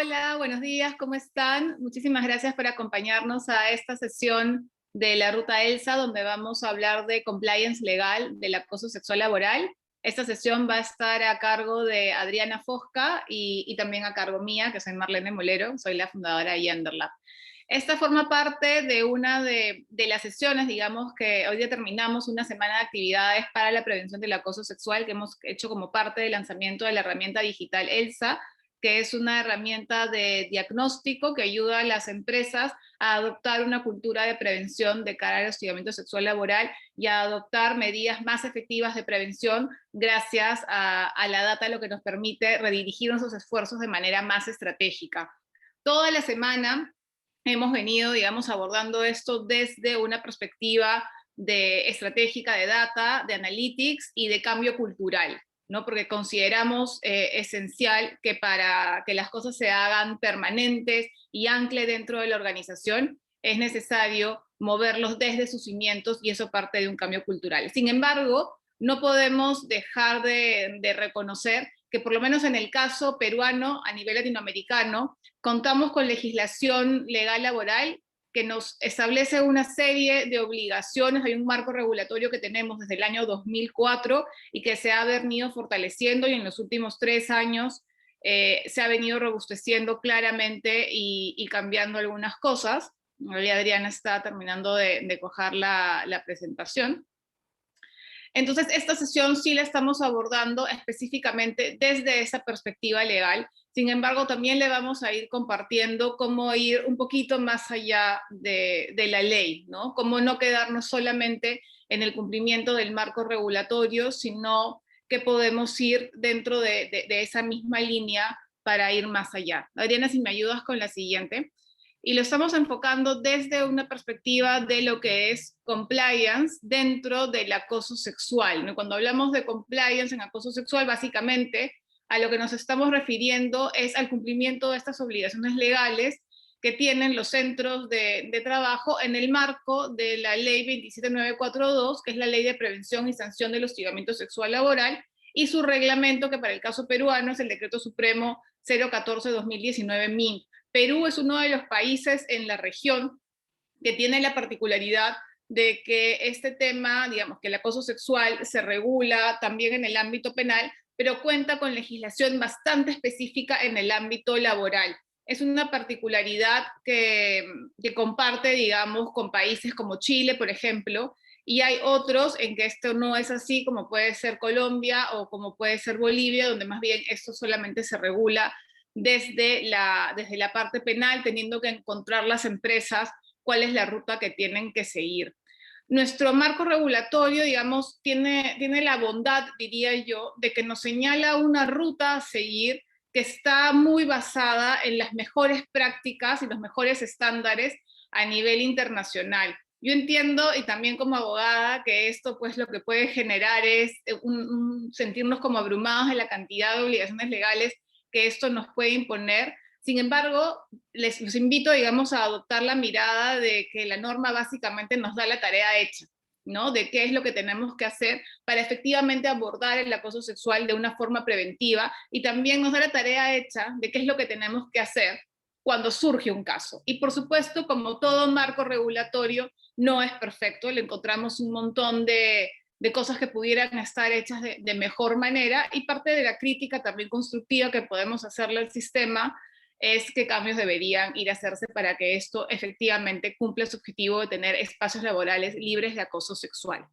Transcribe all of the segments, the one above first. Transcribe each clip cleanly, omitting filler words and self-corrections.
Hola, buenos días, ¿cómo están? Muchísimas gracias por acompañarnos a esta sesión de la Ruta ELSA, donde vamos a hablar de compliance legal del acoso sexual laboral. Esta sesión va a estar a cargo de Adriana Fosca y también a cargo mía, que soy Marlene Molero, soy la fundadora de Genderlab. Esta forma parte de una de las sesiones, digamos, que hoy día terminamos una semana de actividades para la prevención del acoso sexual que hemos hecho como parte del lanzamiento de la herramienta digital ELSA, que es una herramienta de diagnóstico que ayuda a las empresas a adoptar una cultura de prevención de cara al hostigamiento sexual laboral y a adoptar medidas más efectivas de prevención gracias a la data, lo que nos permite redirigir nuestros esfuerzos de manera más estratégica. Toda la semana hemos venido, digamos, abordando esto desde una perspectiva estratégica de data, de analytics y de cambio cultural, ¿no? Porque consideramos esencial que para que las cosas se hagan permanentes y ancle dentro de la organización, es necesario moverlos desde sus cimientos y eso parte de un cambio cultural. Sin embargo, no podemos dejar de reconocer que por lo menos en el caso peruano, a nivel latinoamericano, contamos con legislación legal laboral que nos establece una serie de obligaciones. Hay un marco regulatorio que tenemos desde el año 2004 y que se ha venido fortaleciendo y en los últimos 3 años se ha venido robusteciendo claramente y cambiando algunas cosas. Hoy Adriana está terminando de coger la presentación. Entonces, esta sesión sí la estamos abordando específicamente desde esa perspectiva legal. Sin embargo, también le vamos a ir compartiendo cómo ir un poquito más allá de la ley, ¿no? Cómo no quedarnos solamente en el cumplimiento del marco regulatorio, sino que podemos ir dentro de esa misma línea para ir más allá. Adriana, si me ayudas con la siguiente. Y lo estamos enfocando desde una perspectiva de lo que es compliance dentro del acoso sexual, ¿no? Cuando hablamos de compliance en acoso sexual, básicamente a lo que nos estamos refiriendo es al cumplimiento de estas obligaciones legales que tienen los centros de trabajo en el marco de la ley 27942, que es la ley de prevención y sanción del hostigamiento sexual laboral, y su reglamento, que para el caso peruano es el Decreto Supremo 014-2019 MIM. Perú es uno de los países en la región que tiene la particularidad de que este tema, digamos, que el acoso sexual se regula también en el ámbito penal, pero cuenta con legislación bastante específica en el ámbito laboral. Es una particularidad que comparte, digamos, con países como Chile, por ejemplo, y hay otros en que esto no es así, como puede ser Colombia o como puede ser Bolivia, donde más bien esto solamente se regula desde la parte penal, teniendo que encontrar las empresas cuál es la ruta que tienen que seguir. Nuestro marco regulatorio, digamos, tiene la bondad, diría yo, de que nos señala una ruta a seguir que está muy basada en las mejores prácticas y los mejores estándares a nivel internacional. Yo entiendo, y también como abogada, que esto pues lo que puede generar es sentirnos como abrumados de la cantidad de obligaciones legales que esto nos puede imponer. Sin embargo, los invito, digamos, a adoptar la mirada de que la norma básicamente nos da la tarea hecha, ¿no? De qué es lo que tenemos que hacer para efectivamente abordar el acoso sexual de una forma preventiva y también nos da la tarea hecha de qué es lo que tenemos que hacer cuando surge un caso. Y por supuesto, como todo marco regulatorio, no es perfecto, le encontramos un montón de cosas que pudieran estar hechas de mejor manera y parte de la crítica también constructiva que podemos hacerle al sistema es qué cambios deberían ir a hacerse para que esto efectivamente cumpla su objetivo de tener espacios laborales libres de acoso sexual.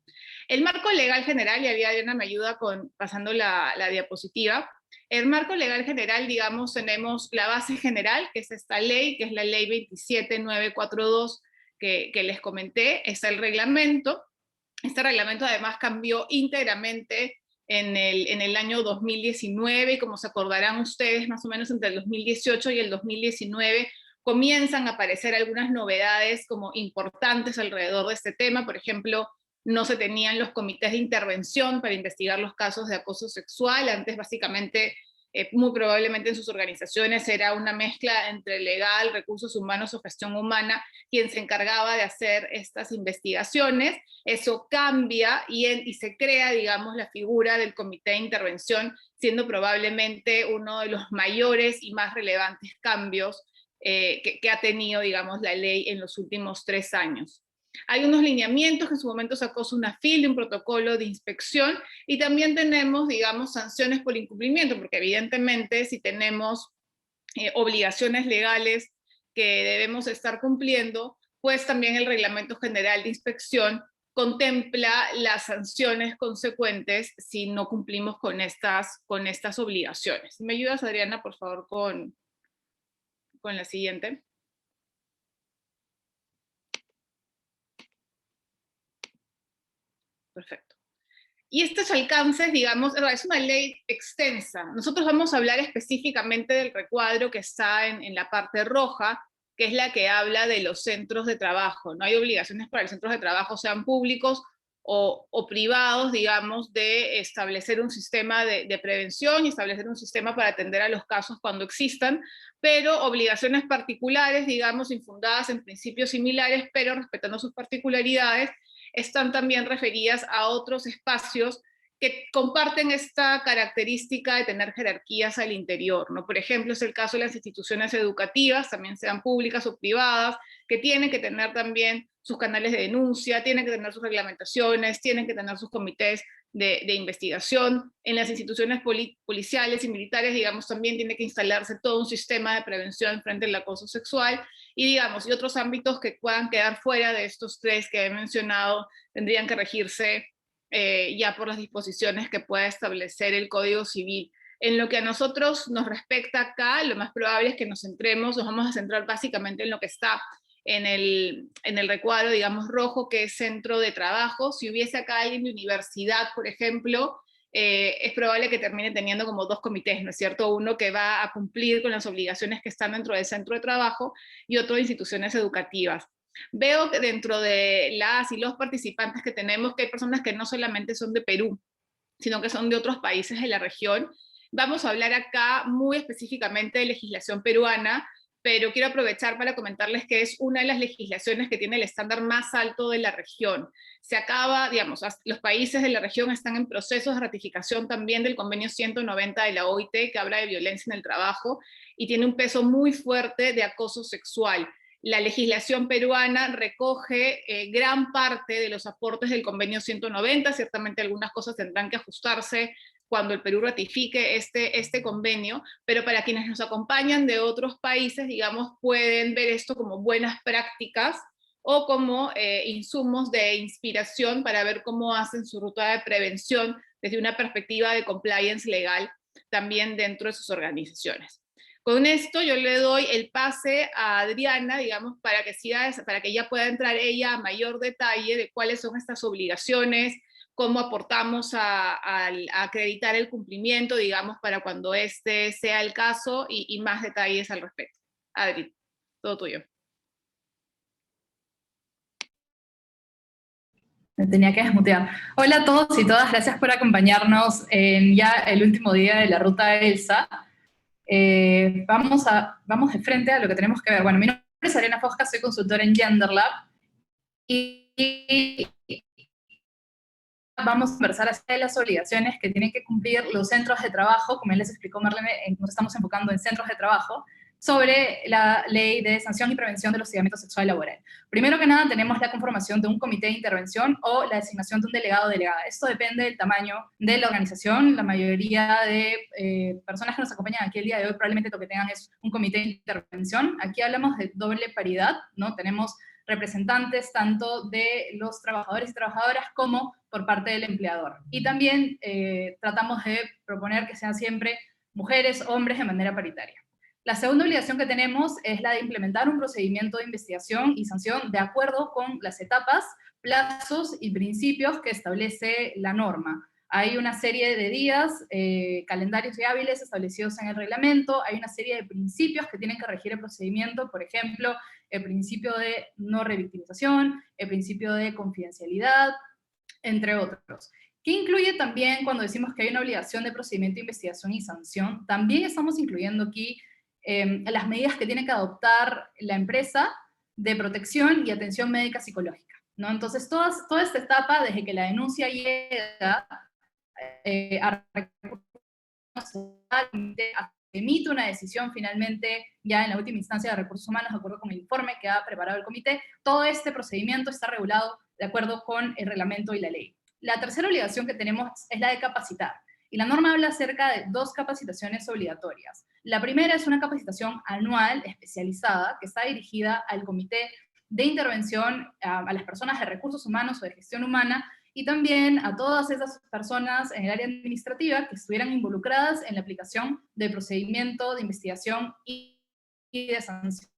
El marco legal general, y ahí Adriana me ayuda con pasando la diapositiva, el marco legal general, digamos, tenemos la base general, que es esta ley, que es la ley 27942 que les comenté, está el reglamento. Este reglamento además cambió íntegramente en el año 2019 y como se acordarán ustedes, más o menos entre el 2018 y el 2019 comienzan a aparecer algunas novedades como importantes alrededor de este tema. Por ejemplo, no se tenían los comités de intervención para investigar los casos de acoso sexual. Antes básicamente muy probablemente en sus organizaciones era una mezcla entre legal, recursos humanos o gestión humana, quien se encargaba de hacer estas investigaciones. Eso cambia y se crea, digamos, la figura del comité de intervención, siendo probablemente uno de los mayores y más relevantes cambios que ha tenido, digamos, la ley en los últimos 3 años. Hay unos lineamientos que en su momento sacó SUNAFIL, un protocolo de inspección, y también tenemos, digamos, sanciones por incumplimiento, porque evidentemente si tenemos obligaciones legales que debemos estar cumpliendo, pues también el Reglamento General de Inspección contempla las sanciones consecuentes si no cumplimos con estas obligaciones. ¿Me ayudas, Adriana, por favor, con la siguiente? Perfecto. Y estos alcances, digamos, es una ley extensa. Nosotros vamos a hablar específicamente del recuadro que está en la parte roja, que es la que habla de los centros de trabajo. No hay obligaciones para los centros de trabajo, sean públicos o privados, digamos, de establecer un sistema de prevención y establecer un sistema para atender a los casos cuando existan, pero obligaciones particulares, digamos, infundadas en principios similares, pero respetando sus particularidades, están también referidas a otros espacios que comparten esta característica de tener jerarquías al interior, ¿no? Por ejemplo, es el caso de las instituciones educativas, también sean públicas o privadas, que tienen que tener también sus canales de denuncia, tienen que tener sus reglamentaciones, tienen que tener sus comités de investigación. En las instituciones policiales y militares, digamos, también tiene que instalarse todo un sistema de prevención frente al acoso sexual, y digamos, y otros ámbitos que puedan quedar fuera de estos 3 que he mencionado, tendrían que regirse ya por las disposiciones que pueda establecer el Código Civil. En lo que a nosotros nos respecta acá, lo más probable es que nos vamos a centrar básicamente en lo que está en el recuadro, digamos, rojo, que es centro de trabajo. Si hubiese acá alguien de universidad, por ejemplo, es probable que termine teniendo como 2 comités, ¿no es cierto? Uno que va a cumplir con las obligaciones que están dentro del centro de trabajo y otro de instituciones educativas. Veo que dentro de las y los participantes que tenemos, que hay personas que no solamente son de Perú, sino que son de otros países de la región. Vamos a hablar acá muy específicamente de legislación peruana, pero quiero aprovechar para comentarles que es una de las legislaciones que tiene el estándar más alto de la región. Se acaba, digamos, los países de la región están en procesos de ratificación también del convenio 190 de la OIT, que habla de violencia en el trabajo, y tiene un peso muy fuerte de acoso sexual. La legislación peruana recoge gran parte de los aportes del convenio 190, ciertamente algunas cosas tendrán que ajustarse cuando el Perú ratifique este convenio, pero para quienes nos acompañan de otros países, digamos, pueden ver esto como buenas prácticas o como insumos de inspiración para ver cómo hacen su ruta de prevención desde una perspectiva de compliance legal también dentro de sus organizaciones. Con esto yo le doy el pase a Adriana, digamos, para que ella pueda entrar ella a mayor detalle de cuáles son estas obligaciones, cómo aportamos a acreditar el cumplimiento, digamos, para cuando este sea el caso y más detalles al respecto. Adri, todo tuyo. Me tenía que desmutear. Hola a todos y todas, gracias por acompañarnos en ya el último día de la ruta ELSA. Vamos de frente a lo que tenemos que ver. Bueno, mi nombre es Ariana Fosca, soy consultora en GenderLab y vamos a conversar acerca de las obligaciones que tienen que cumplir los centros de trabajo. Como ya les explicó Marlene, nos estamos enfocando en centros de trabajo, sobre la ley de sanción y prevención del hostigamiento sexual laboral. Primero que nada, tenemos la conformación de un comité de intervención o la designación de un delegado o delegada. Esto depende del tamaño de la organización. La mayoría de personas que nos acompañan aquí el día de hoy probablemente lo que tengan es un comité de intervención. Aquí hablamos de doble paridad, ¿no? Tenemos representantes tanto de los trabajadores y trabajadoras como por parte del empleador. Y también tratamos de proponer que sean siempre mujeres, hombres de manera paritaria. La segunda obligación que tenemos es la de implementar un procedimiento de investigación y sanción de acuerdo con las etapas, plazos y principios que establece la norma. Hay una serie de días, calendarios y hábiles establecidos en el reglamento, hay una serie de principios que tienen que regir el procedimiento, por ejemplo, el principio de no revictimización, el principio de confidencialidad, entre otros, ¿Qué incluye también cuando decimos que hay una obligación de procedimiento de investigación y sanción? También estamos incluyendo aquí las medidas que tiene que adoptar la empresa de protección y atención médica psicológica, ¿no? Entonces, toda esta etapa, desde que la denuncia llega a emite una decisión finalmente ya en la última instancia de recursos humanos, de acuerdo con el informe que ha preparado el comité, todo este procedimiento está regulado de acuerdo con el reglamento y la ley. La tercera obligación que tenemos es la de capacitar. Y la norma habla acerca de 2 capacitaciones obligatorias. La primera es una capacitación anual especializada que está dirigida al comité de intervención a las personas de recursos humanos o de gestión humana, y también a todas esas personas en el área administrativa que estuvieran involucradas en la aplicación del procedimiento de investigación y de sanción.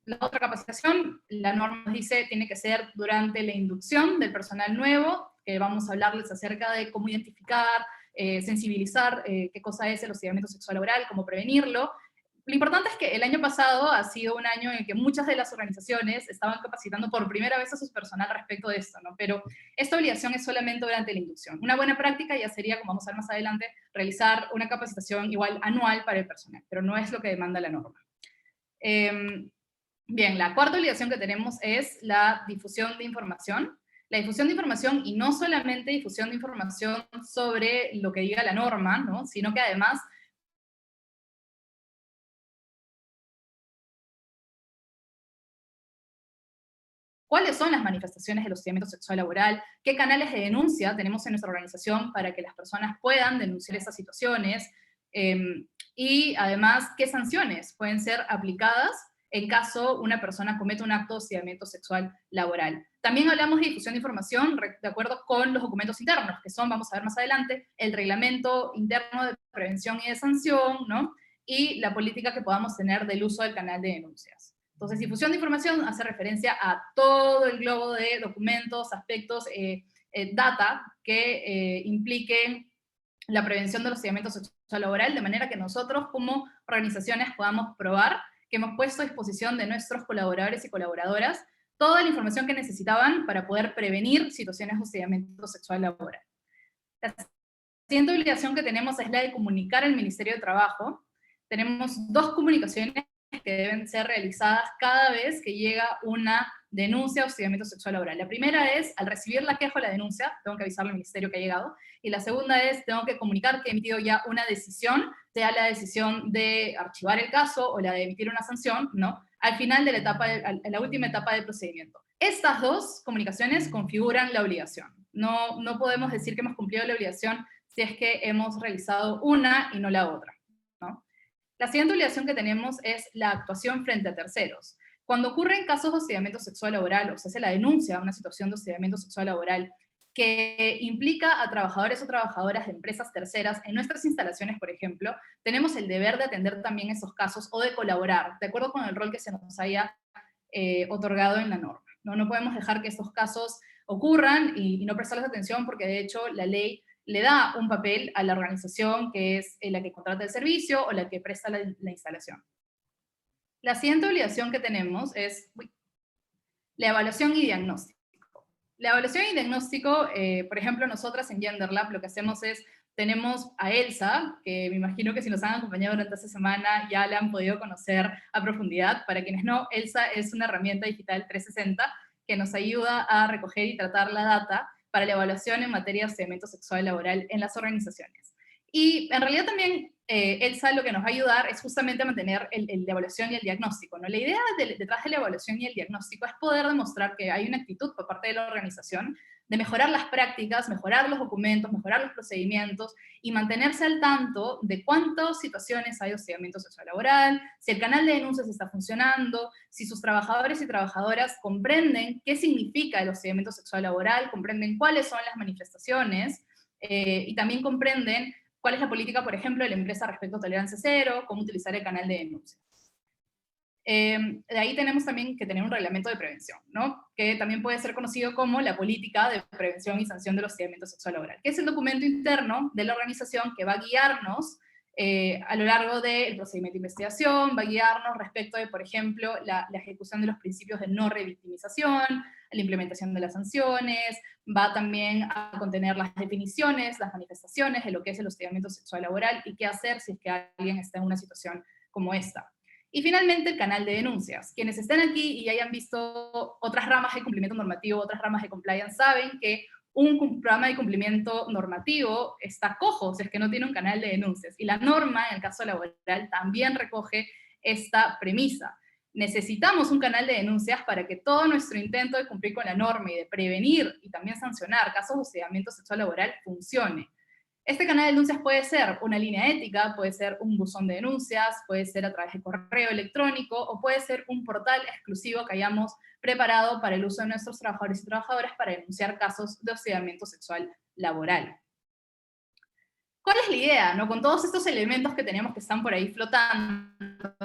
La otra capacitación, la norma dice, tiene que ser durante la inducción del personal nuevo, que vamos a hablarles acerca de cómo identificar, sensibilizar qué cosa es el hostigamiento sexual laboral, cómo prevenirlo. Lo importante es que el año pasado ha sido un año en el que muchas de las organizaciones estaban capacitando por primera vez a su personal respecto de esto, ¿no? Pero esta obligación es solamente durante la inducción. Una buena práctica ya sería, como vamos a ver más adelante, realizar una capacitación igual anual para el personal, pero no es lo que demanda la norma. Bien, la cuarta obligación que tenemos es la difusión de información. La difusión de información, y no solamente difusión de información sobre lo que diga la norma, ¿no? Sino que además cuáles son las manifestaciones del hostigamiento sexual laboral, qué canales de denuncia tenemos en nuestra organización para que las personas puedan denunciar esas situaciones, y además qué sanciones pueden ser aplicadas en caso una persona cometa un acto de hostigamiento sexual laboral. También hablamos de difusión de información de acuerdo con los documentos internos, que son, vamos a ver más adelante, el reglamento interno de prevención y de sanción, ¿no? Y la política que podamos tener del uso del canal de denuncias. Entonces, difusión de información hace referencia a todo el globo de documentos, aspectos, data que impliquen la prevención del hostigamiento sexual laboral, de manera que nosotros como organizaciones podamos probar que hemos puesto a disposición de nuestros colaboradores y colaboradoras toda la información que necesitaban para poder prevenir situaciones de hostigamiento sexual laboral. La siguiente obligación que tenemos es la de comunicar al Ministerio de Trabajo. Tenemos 2 comunicaciones que deben ser realizadas cada vez que llega una denuncia de hostigamiento sexual laboral. La primera es, al recibir la queja o la denuncia, tengo que avisarle al ministerio que ha llegado, y la segunda es, tengo que comunicar que he emitido ya una decisión, sea la decisión de archivar el caso o la de emitir una sanción, ¿no? Al final de la etapa, en la última etapa del procedimiento. Estas 2 comunicaciones configuran la obligación. No podemos decir que hemos cumplido la obligación si es que hemos realizado una y no la otra, ¿no? La siguiente obligación que tenemos es la actuación frente a terceros. Cuando ocurren casos de hostigamiento sexual laboral, o se hace la denuncia a una situación de hostigamiento sexual laboral que implica a trabajadores o trabajadoras de empresas terceras en nuestras instalaciones, por ejemplo, tenemos el deber de atender también esos casos o de colaborar, de acuerdo con el rol que se nos haya otorgado en la norma. No podemos dejar que estos casos ocurran y no prestarles atención, porque de hecho la ley le da un papel a la organización que es la que contrata el servicio o la que presta la instalación. La siguiente obligación que tenemos es la evaluación y diagnóstico. La evaluación y diagnóstico, por ejemplo, nosotras en GenderLab lo que hacemos es, tenemos a Elsa, que me imagino que si nos han acompañado durante esta semana ya la han podido conocer a profundidad. Para quienes no, Elsa es una herramienta digital 360 que nos ayuda a recoger y tratar la data para la evaluación en materia de hostigamiento sexual laboral en las organizaciones. Y en realidad también Elsa lo que nos va a ayudar es justamente a mantener la evaluación y el diagnóstico, ¿no? La idea detrás de la evaluación y el diagnóstico es poder demostrar que hay una actitud por parte de la organización de mejorar las prácticas, mejorar los documentos, mejorar los procedimientos y mantenerse al tanto de cuántas situaciones hay de hostigamiento sexual laboral, si el canal de denuncias está funcionando, si sus trabajadores y trabajadoras comprenden qué significa el hostigamiento sexual laboral, comprenden cuáles son las manifestaciones y también comprenden cuál es la política, por ejemplo, de la empresa respecto a tolerancia cero, cómo utilizar el canal de denuncias. De ahí tenemos también que tener un reglamento de prevención, ¿no? Que también puede ser conocido como la política de prevención y sanción del hostigamiento sexual laboral, que es el documento interno de la organización que va a guiarnos a lo largo del procedimiento de investigación, va a guiarnos respecto de, por ejemplo, la ejecución de los principios de no revictimización, la implementación de las sanciones, va también a contener las definiciones, las manifestaciones de lo que es el hostigamiento sexual laboral y qué hacer si es que alguien está en una situación como esta. Y finalmente, el canal de denuncias. Quienes estén aquí y hayan visto otras ramas de cumplimiento normativo, otras ramas de compliance, saben que un programa de cumplimiento normativo está cojo si es que no tiene un canal de denuncias. Y la norma, en el caso laboral, también recoge esta premisa. Necesitamos un canal de denuncias para que todo nuestro intento de cumplir con la norma y de prevenir y también sancionar casos de hostigamiento sexual laboral funcione. Este canal de denuncias puede ser una línea ética, puede ser un buzón de denuncias, puede ser a través de correo electrónico, o puede ser un portal exclusivo que hayamos preparado para el uso de nuestros trabajadores y trabajadoras para denunciar casos de hostigamiento sexual laboral. ¿Cuál es la idea? ¿No? Con todos estos elementos que tenemos que están por ahí flotando,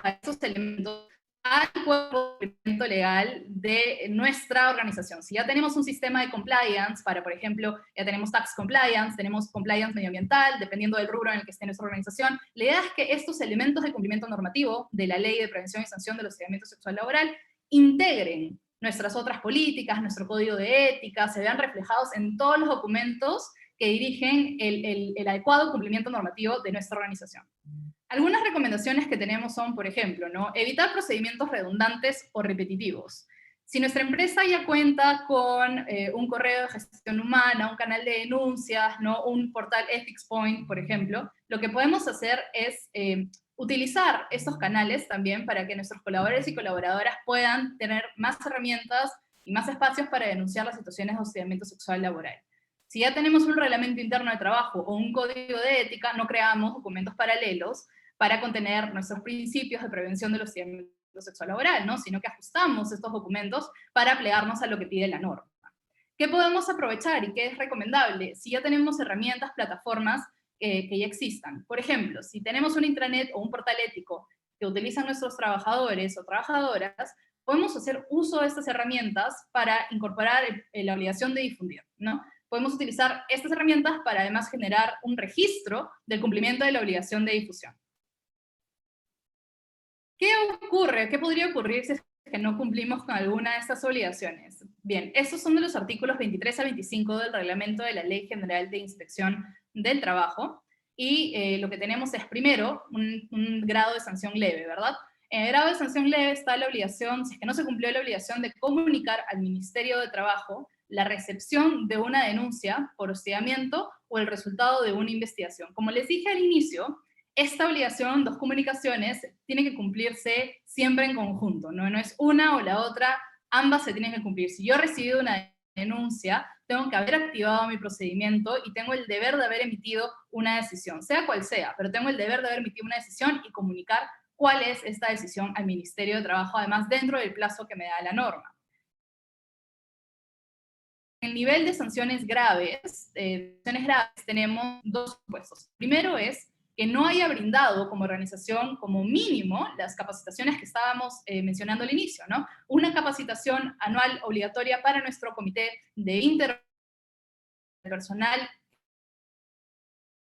a estos elementos al cuerpo de cumplimiento legal de nuestra organización. Si ya tenemos un sistema de compliance para, por ejemplo, ya tenemos tax compliance, tenemos compliance medioambiental, dependiendo del rubro en el que esté nuestra organización, la idea es que estos elementos de cumplimiento normativo de la Ley de Prevención y Sanción del Hostigamiento Sexual Laboral integren nuestras otras políticas, nuestro código de ética, se vean reflejados en todos los documentos que dirigen el adecuado cumplimiento normativo de nuestra organización. Algunas recomendaciones que tenemos son, por ejemplo, ¿no? Evitar procedimientos redundantes o repetitivos. Si nuestra empresa ya cuenta con un correo de gestión humana, un canal de denuncias, ¿no? Un portal Ethics Point, por ejemplo, lo que podemos hacer es utilizar estos canales también para que nuestros colaboradores y colaboradoras puedan tener más herramientas y más espacios para denunciar las situaciones de hostigamiento sexual laboral. Si ya tenemos un reglamento interno de trabajo o un código de ética, no creamos documentos paralelos para contener nuestros principios de prevención del hostigamiento sexual laboral, ¿no? Sino que ajustamos estos documentos para plegarnos a lo que pide la norma. ¿Qué podemos aprovechar y qué es recomendable? Si ya tenemos herramientas, plataformas que ya existan. Por ejemplo, si tenemos un intranet o un portal ético que utilizan nuestros trabajadores o trabajadoras, podemos hacer uso de estas herramientas para incorporar la obligación de difundir, ¿no? Podemos utilizar estas herramientas para además generar un registro del cumplimiento de la obligación de difusión. ¿Qué ocurre? ¿Qué podría ocurrir si es que no cumplimos con alguna de estas obligaciones? Bien, estos son de los artículos 23 a 25 del reglamento de la Ley General de Inspección del Trabajo, y lo que tenemos es, primero, un grado de sanción leve, ¿verdad? En el grado de sanción leve está la obligación, si es que no se cumplió la obligación de comunicar al Ministerio de Trabajo la recepción de una denuncia por hostigamiento o el resultado de una investigación. Como les dije al inicio, esta obligación, dos comunicaciones, tiene que cumplirse siempre en conjunto, ¿no? No es una o la otra, ambas se tienen que cumplir. Si yo he recibido una denuncia, tengo que haber activado mi procedimiento y tengo el deber de haber emitido una decisión, sea cual sea, pero tengo el deber de haber emitido una decisión y comunicar cuál es esta decisión al Ministerio de Trabajo, además dentro del plazo que me da la norma. En el nivel de sanciones graves, tenemos dos supuestos. Primero es que no haya brindado como organización, como mínimo, las capacitaciones que estábamos mencionando al inicio, ¿no? Una capacitación anual obligatoria para nuestro comité de interpersonal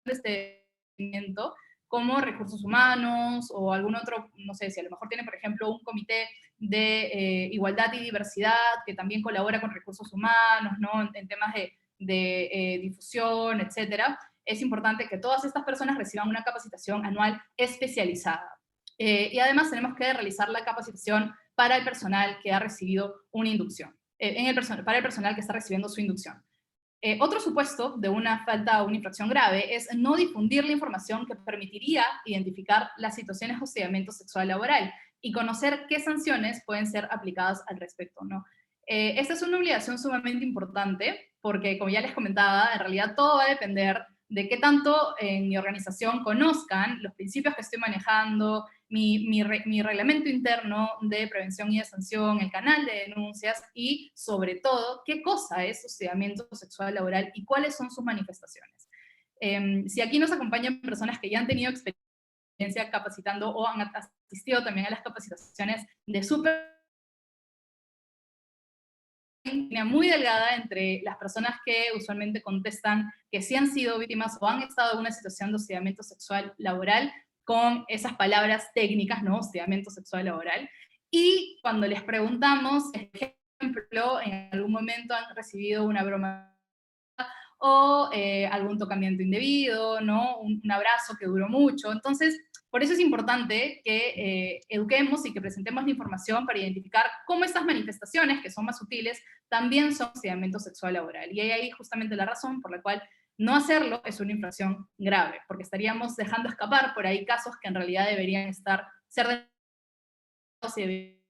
de este movimiento, como recursos humanos o algún otro, no sé, si a lo mejor tiene, por ejemplo, un comité de igualdad y diversidad que también colabora con recursos humanos, ¿no? En temas de difusión, etcétera. Es importante que todas estas personas reciban una capacitación anual especializada. Y además tenemos que realizar la capacitación para el personal que ha recibido una inducción, para el personal que está recibiendo su inducción. Otro supuesto de una falta o una infracción grave es no difundir la información que permitiría identificar las situaciones de hostigamiento sexual laboral y conocer qué sanciones pueden ser aplicadas al respecto, ¿no? Esta es una obligación sumamente importante porque, como ya les comentaba, en realidad todo va a depender de qué tanto en mi organización conozcan los principios que estoy manejando, mi reglamento interno de prevención y de sanción, el canal de denuncias y, sobre todo, qué cosa es hostigamiento sexual laboral y cuáles son sus manifestaciones. Si aquí nos acompañan personas que ya han tenido experiencia capacitando o han asistido también a las capacitaciones de línea muy delgada entre las personas que usualmente contestan que sí han sido víctimas o han estado en una situación de hostigamiento sexual laboral, con esas palabras técnicas, ¿no? Hostigamiento sexual laboral. Y cuando les preguntamos, por ejemplo, en algún momento han recibido una broma o algún tocamiento indebido, ¿no? Un abrazo que duró mucho. Entonces, por eso es importante que eduquemos y que presentemos la información para identificar cómo estas manifestaciones, que son más sutiles, también son hostigamiento sexual laboral. Y hay ahí justamente la razón por la cual no hacerlo es una infracción grave, porque estaríamos dejando escapar por ahí casos que en realidad deberían ser denunciados y de...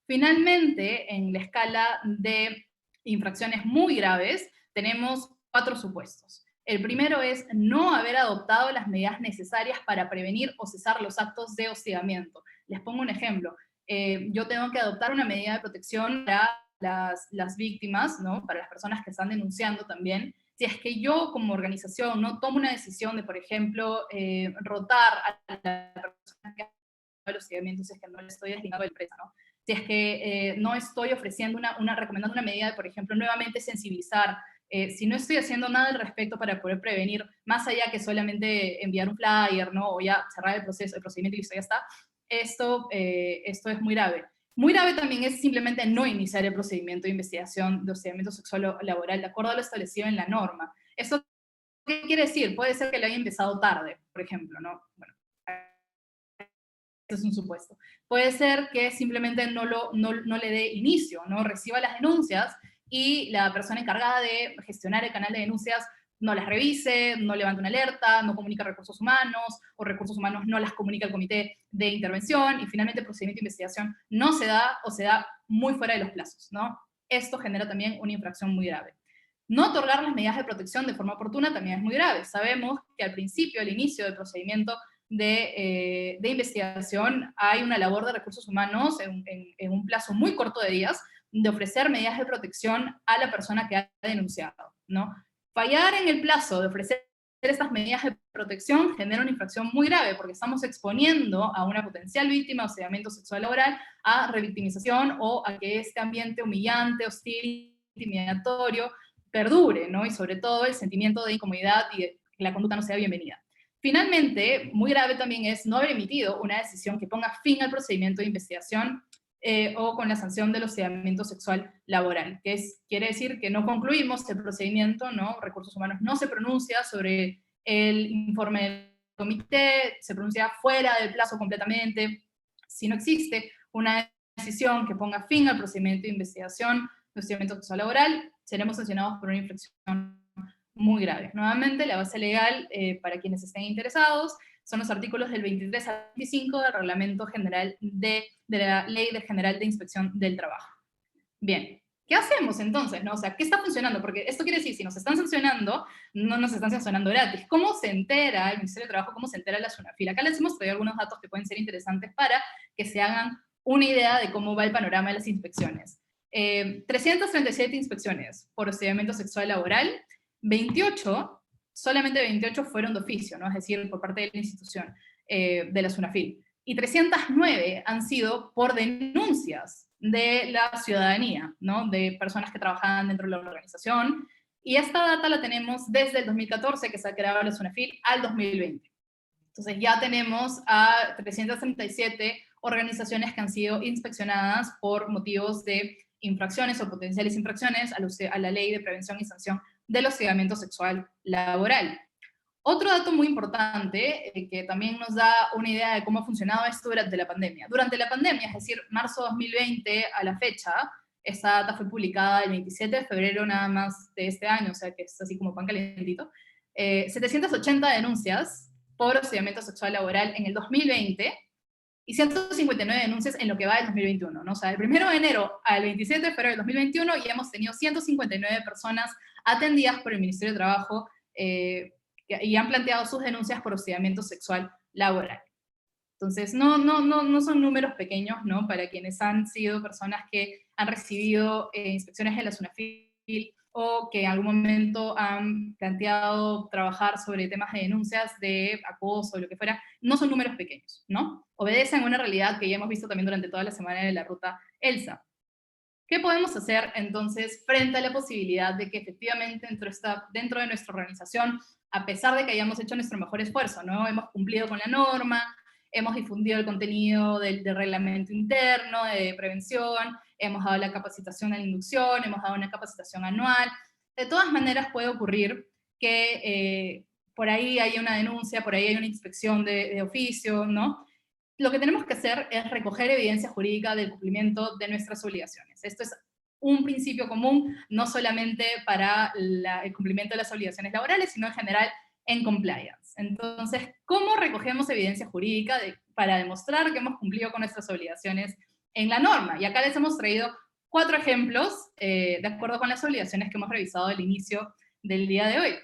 Finalmente, en la escala de infracciones muy graves, tenemos 4 supuestos. El primero es no haber adoptado las medidas necesarias para prevenir o cesar los actos de hostigamiento. Les pongo un ejemplo. Yo tengo que adoptar una medida de protección para las víctimas, ¿no? Para las personas que están denunciando también. Si es que yo como organización no tomo una decisión de, por ejemplo, rotar a la persona que ha el hostigamiento, si es que no le estoy desligando de la empresa, ¿no? Si es que no estoy ofreciendo recomendando una medida de, por ejemplo, nuevamente sensibilizar, si no estoy haciendo nada al respecto para poder prevenir, más allá que solamente enviar un flyer, ¿no? O ya cerrar el procedimiento y listo, ya está, esto es muy grave. Muy grave también es simplemente no iniciar el procedimiento de investigación de hostigamiento sexual laboral de acuerdo a lo establecido en la norma. ¿Esto qué quiere decir? Puede ser que lo haya empezado tarde, por ejemplo, ¿no? Bueno, es un supuesto. Puede ser que simplemente no le dé inicio, no reciba las denuncias y la persona encargada de gestionar el canal de denuncias no las revise, no levante una alerta, no comunica a recursos humanos, o recursos humanos no las comunica al comité de intervención, y finalmente el procedimiento de investigación no se da o se da muy fuera de los plazos, ¿no? Esto genera también una infracción muy grave. No otorgar las medidas de protección de forma oportuna también es muy grave. Sabemos que al principio, al inicio del procedimiento de investigación, hay una labor de recursos humanos en un plazo muy corto de días de ofrecer medidas de protección a la persona que ha denunciado, ¿no? Fallar en el plazo de ofrecer estas medidas de protección genera una infracción muy grave porque estamos exponiendo a una potencial víctima de hostigamiento sexual laboral a revictimización o a que este ambiente humillante, hostil, intimidatorio perdure, ¿no? Y sobre todo el sentimiento de incomodidad y de que la conducta no sea bienvenida. Finalmente, muy grave también es no haber emitido una decisión que ponga fin al procedimiento de investigación o con la sanción del hostigamiento sexual laboral, que quiere decir que no concluimos el procedimiento, ¿no? Recursos Humanos no se pronuncia sobre el informe del comité, se pronuncia fuera del plazo completamente. Si no existe una decisión que ponga fin al procedimiento de investigación de hostigamiento sexual laboral, seremos sancionados por una infracción muy grave. Nuevamente, la base legal, para quienes estén interesados, son los artículos del 23 al 25 del Reglamento General de la Ley General de Inspección del Trabajo. Bien, ¿qué hacemos entonces? ¿No? O sea, ¿qué está funcionando? Porque esto quiere decir, si nos están sancionando, no nos están sancionando gratis. ¿Cómo se entera el Ministerio de Trabajo, cómo se entera la SUNAFIL? Acá les hemos traído algunos datos que pueden ser interesantes para que se hagan una idea de cómo va el panorama de las inspecciones. 337 inspecciones por hostigamiento sexual laboral, 28, solamente 28 fueron de oficio, ¿no? Es decir, por parte de la institución de la SUNAFIL. Y 309 han sido por denuncias de la ciudadanía, ¿no? De personas que trabajaban dentro de la organización. Y esta data la tenemos desde el 2014, que se ha creado la SUNAFIL, al 2020. Entonces ya tenemos a 337 organizaciones que han sido inspeccionadas por motivos de infracciones o potenciales infracciones a la Ley de Prevención y Sanción del Hostigamiento Sexual Laboral. Otro dato muy importante, que también nos da una idea de cómo ha funcionado esto durante la pandemia. Durante la pandemia, es decir, marzo 2020 a la fecha, esta data fue publicada el 27 de febrero nada más de este año, o sea que es así como pan calentito, 780 denuncias por hostigamiento sexual laboral en el 2020 y 159 denuncias en lo que va del 2021, ¿no? O sea, del 1 de enero al 27 de febrero del 2021 ya hemos tenido 159 personas atendidas por el Ministerio de Trabajo y han planteado sus denuncias por hostigamiento sexual laboral. Entonces, no son números pequeños, ¿no? Para quienes han sido personas que han recibido inspecciones de la SUNAFIL o que en algún momento han planteado trabajar sobre temas de denuncias de acoso o lo que fuera, no son números pequeños, ¿no? Obedecen a una realidad que ya hemos visto también durante toda la semana de la ruta ELSA. ¿Qué podemos hacer entonces frente a la posibilidad de que efectivamente dentro de nuestra organización, a pesar de que hayamos hecho nuestro mejor esfuerzo, ¿no? Hemos cumplido con la norma, hemos difundido el contenido del reglamento interno de prevención, hemos dado la capacitación a la inducción, hemos dado una capacitación anual? De todas maneras puede ocurrir que por ahí hay una denuncia, por ahí hay una inspección de oficio, ¿no? Lo que tenemos que hacer es recoger evidencia jurídica del cumplimiento de nuestras obligaciones. Esto es un principio común, no solamente para el cumplimiento de las obligaciones laborales, sino en general en compliance. Entonces, ¿cómo recogemos evidencia jurídica para demostrar que hemos cumplido con nuestras obligaciones en la norma? Y acá les hemos traído 4 ejemplos de acuerdo con las obligaciones que hemos revisado al inicio del día de hoy.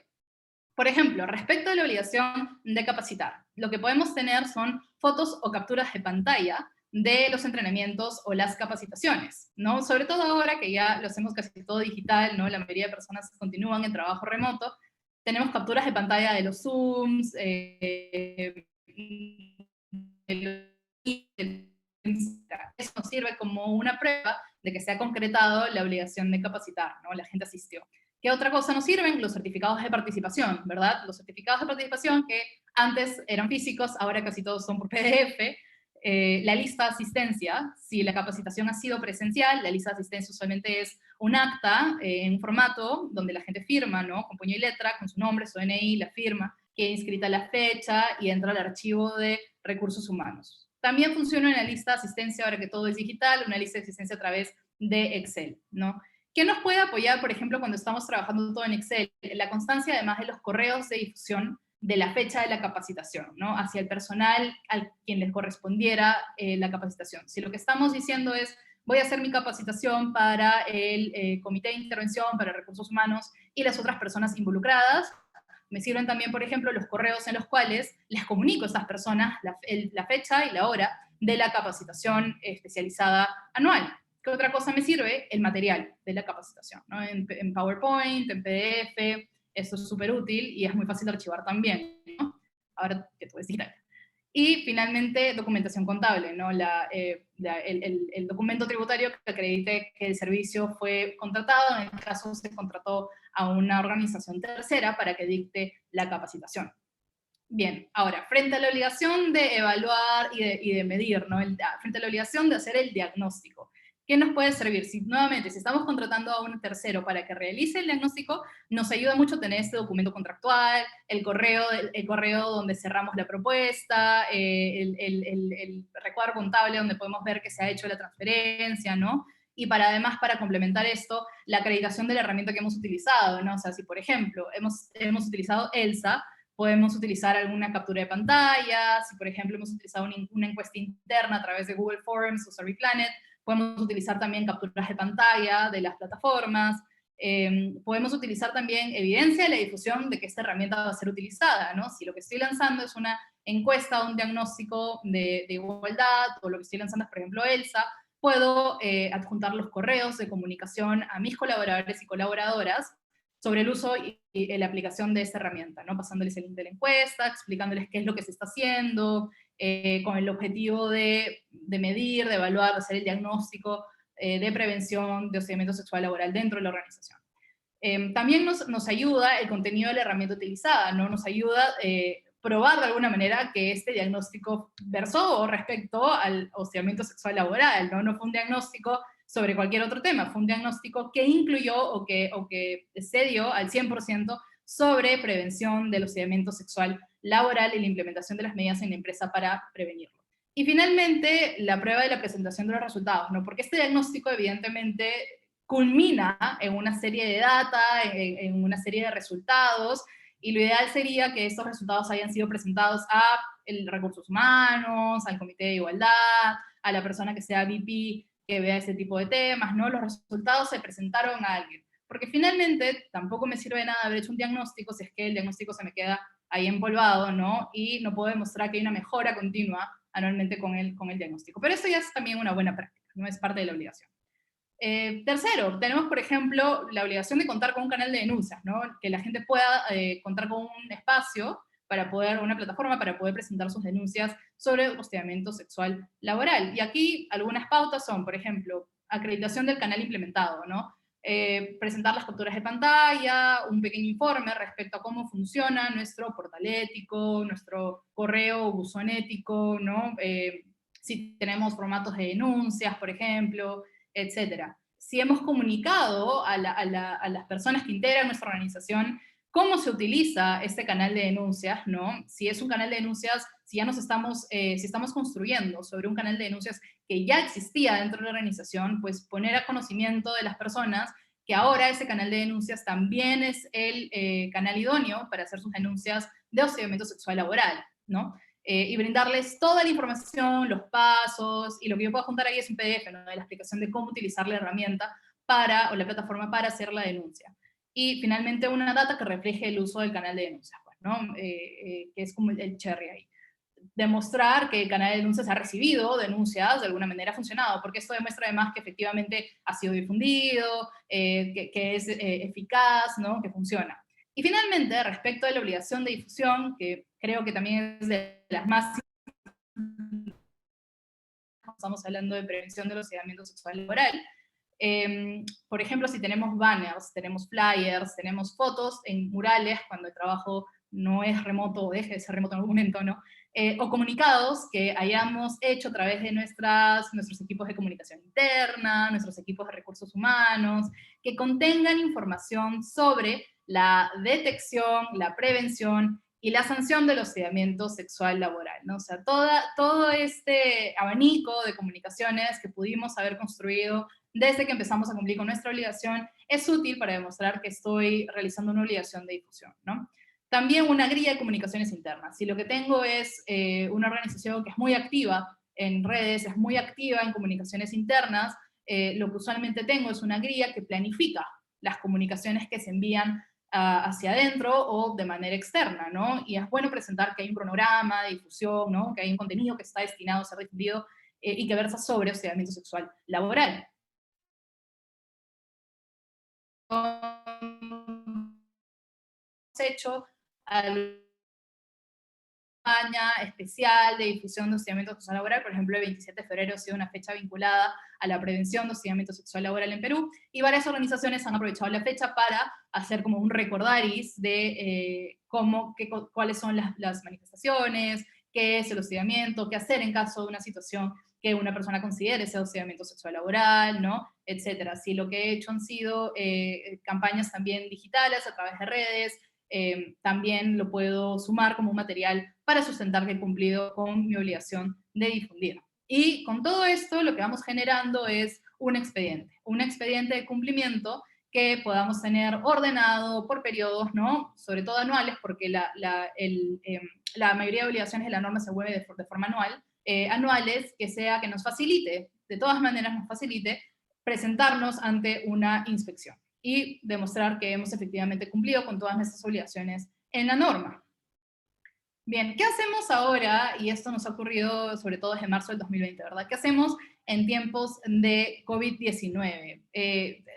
Por ejemplo, respecto a la obligación de capacitar, lo que podemos tener son fotos o capturas de pantalla de los entrenamientos o las capacitaciones, ¿no? Sobre todo ahora que ya lo hacemos casi todo digital, ¿no? La mayoría de personas continúan en trabajo remoto, tenemos capturas de pantalla de los Zooms, eso nos sirve como una prueba de que se ha concretado la obligación de capacitar, ¿no? La gente asistió. ¿Qué otra cosa nos sirven? Los certificados de participación, ¿verdad? Los certificados de participación que antes eran físicos, ahora casi todos son por PDF. La lista de asistencia, si la capacitación ha sido presencial, la lista de asistencia usualmente es un acta en un formato donde la gente firma, ¿no? Con puño y letra, con su nombre, su DNI, la firma, queda inscrita la fecha y entra al archivo de recursos humanos. También funciona en la lista de asistencia, ahora que todo es digital, una lista de asistencia a través de Excel, ¿no? ¿Qué nos puede apoyar, por ejemplo, cuando estamos trabajando todo en Excel? La constancia, además de los correos de difusión de la fecha de la capacitación, ¿no? Hacia el personal al quien les correspondiera la capacitación. Si lo que estamos diciendo es, voy a hacer mi capacitación para el comité de intervención, para recursos humanos y las otras personas involucradas, me sirven también, por ejemplo, los correos en los cuales les comunico a estas personas la fecha y la hora de la capacitación especializada anual. ¿Qué otra cosa me sirve? El material de la capacitación, ¿no? En PowerPoint, en PDF, esto es súper útil y es muy fácil de archivar también, ¿no? Ahora que todo es digital. Y finalmente, documentación contable, ¿no? El documento tributario que acredite que el servicio fue contratado, en el caso se contrató a una organización tercera para que dicte la capacitación. Bien, ahora, frente a la obligación de evaluar y de medir, ¿no? Frente a la obligación de hacer el diagnóstico, ¿qué nos puede servir? Nuevamente, si estamos contratando a un tercero para que realice el diagnóstico, nos ayuda mucho tener este documento contractual, el correo donde cerramos la propuesta, el recuadro contable donde podemos ver que se ha hecho la transferencia, ¿no? Y además, para complementar esto, la acreditación de la herramienta que hemos utilizado, ¿no? O sea, si por ejemplo hemos utilizado ELSA, podemos utilizar alguna captura de pantalla, si por ejemplo hemos utilizado una encuesta interna a través de Google Forms o SurveyPlanet, podemos utilizar también capturas de pantalla de las plataformas, podemos utilizar también evidencia de la difusión de que esta herramienta va a ser utilizada, ¿no? Si lo que estoy lanzando es una encuesta o un diagnóstico de igualdad, o lo que estoy lanzando es, por ejemplo, ELSA, puedo adjuntar los correos de comunicación a mis colaboradores y colaboradoras sobre el uso y la aplicación de esta herramienta, ¿no? Pasándoles el link de la encuesta, explicándoles qué es lo que se está haciendo, con el objetivo de medir, de evaluar, de hacer el diagnóstico de prevención de hostigamiento sexual laboral dentro de la organización. También nos ayuda el contenido de la herramienta utilizada, ¿no? Nos ayuda probar de alguna manera que este diagnóstico versó respecto al hostigamiento sexual laboral, ¿no? No fue un diagnóstico sobre cualquier otro tema, fue un diagnóstico que incluyó o que se dio al 100% sobre prevención del hostigamiento sexual laboral y la implementación de las medidas en la empresa para prevenirlo. Y finalmente, la prueba de la presentación de los resultados, ¿no? Porque este diagnóstico evidentemente culmina en una serie de data, en una serie de resultados, y lo ideal sería que estos resultados hayan sido presentados a recursos humanos, al comité de igualdad, a la persona que sea VP que vea ese tipo de temas, ¿no? Los resultados se presentaron a alguien. Porque finalmente tampoco me sirve de nada haber hecho un diagnóstico si es que el diagnóstico se me queda ahí empolvado, ¿no? Y no puedo demostrar que hay una mejora continua anualmente con el diagnóstico. Pero eso ya es también una buena práctica, no es parte de la obligación. Tercero, tenemos, por ejemplo, la obligación de contar con un canal de denuncias, ¿no? Que la gente pueda contar con un espacio para poder, una plataforma para poder presentar sus denuncias sobre hostigamiento sexual laboral. Y aquí algunas pautas son, por ejemplo, acreditación del canal implementado, ¿no? Presentar las capturas de pantalla, un pequeño informe respecto a cómo funciona nuestro portal ético, nuestro correo o buzón ético, ¿no? Si tenemos formatos de denuncias, por ejemplo, etcétera. Si hemos comunicado a las personas que integran nuestra organización cómo se utiliza este canal de denuncias, ¿no? Si es un canal de denuncias, si ya si estamos construyendo sobre un canal de denuncias que ya existía dentro de la organización, pues poner a conocimiento de las personas que ahora ese canal de denuncias también es el canal idóneo para hacer sus denuncias de hostigamiento sexual laboral, ¿no? Y brindarles toda la información, los pasos, y lo que yo puedo juntar ahí es un PDF, ¿no? De la explicación de cómo utilizar la herramienta o la plataforma para hacer la denuncia. Y finalmente una data que refleje el uso del canal de denuncias, pues, ¿no? Que es como el cherry ahí. Demostrar que el canal de denuncias ha recibido denuncias, de alguna manera ha funcionado, porque esto demuestra además que efectivamente ha sido difundido, que es eficaz, ¿no? Que funciona. Y finalmente, respecto a la obligación de difusión, que creo que también es de las más... Estamos hablando de prevención del hostigamiento sexual laboral. Por ejemplo, si tenemos banners, tenemos flyers, tenemos fotos en murales cuando el trabajo no es remoto o deje de ser remoto en algún momento, ¿no? O comunicados que hayamos hecho a través de nuestros equipos de comunicación interna, nuestros equipos de recursos humanos, que contengan información sobre la detección, la prevención y la sanción del hostigamiento sexual laboral, ¿no? O sea, todo este abanico de comunicaciones que pudimos haber construido desde que empezamos a cumplir con nuestra obligación es útil para demostrar que estoy realizando una obligación de difusión, ¿no? También una grilla de comunicaciones internas. Si lo que tengo es una organización que es muy activa en redes, es muy activa en comunicaciones internas, lo que usualmente tengo es una grilla que planifica las comunicaciones que se envían hacia adentro o de manera externa, ¿no? Y es bueno presentar que hay un cronograma de difusión, ¿no? Que hay un contenido que está destinado a ser difundido y que versa sobre hostigamiento sexual laboral. Hecho campaña especial de difusión de hostigamiento sexual laboral, por ejemplo, el 27 de febrero ha sido una fecha vinculada a la prevención de hostigamiento sexual laboral en Perú, y varias organizaciones han aprovechado la fecha para hacer como un recordaris de cuáles son las manifestaciones, qué es el hostigamiento, qué hacer en caso de una situación que una persona considere ese hostigamiento sexual laboral, ¿no? Etcétera. Si lo que he hecho han sido campañas también digitales a través de redes, también lo puedo sumar como un material para sustentar que he cumplido con mi obligación de difundir. Y con todo esto lo que vamos generando es un expediente de cumplimiento que podamos tener ordenado por periodos, ¿no? Sobre todo anuales, porque la mayoría de obligaciones de la norma se mueve de forma anual, anuales, que nos facilite, de todas maneras nos facilite, presentarnos ante una inspección y demostrar que hemos efectivamente cumplido con todas nuestras obligaciones en la norma. Bien, ¿qué hacemos ahora? Y esto nos ha ocurrido sobre todo desde marzo del 2020, ¿verdad? ¿Qué hacemos en tiempos de COVID-19?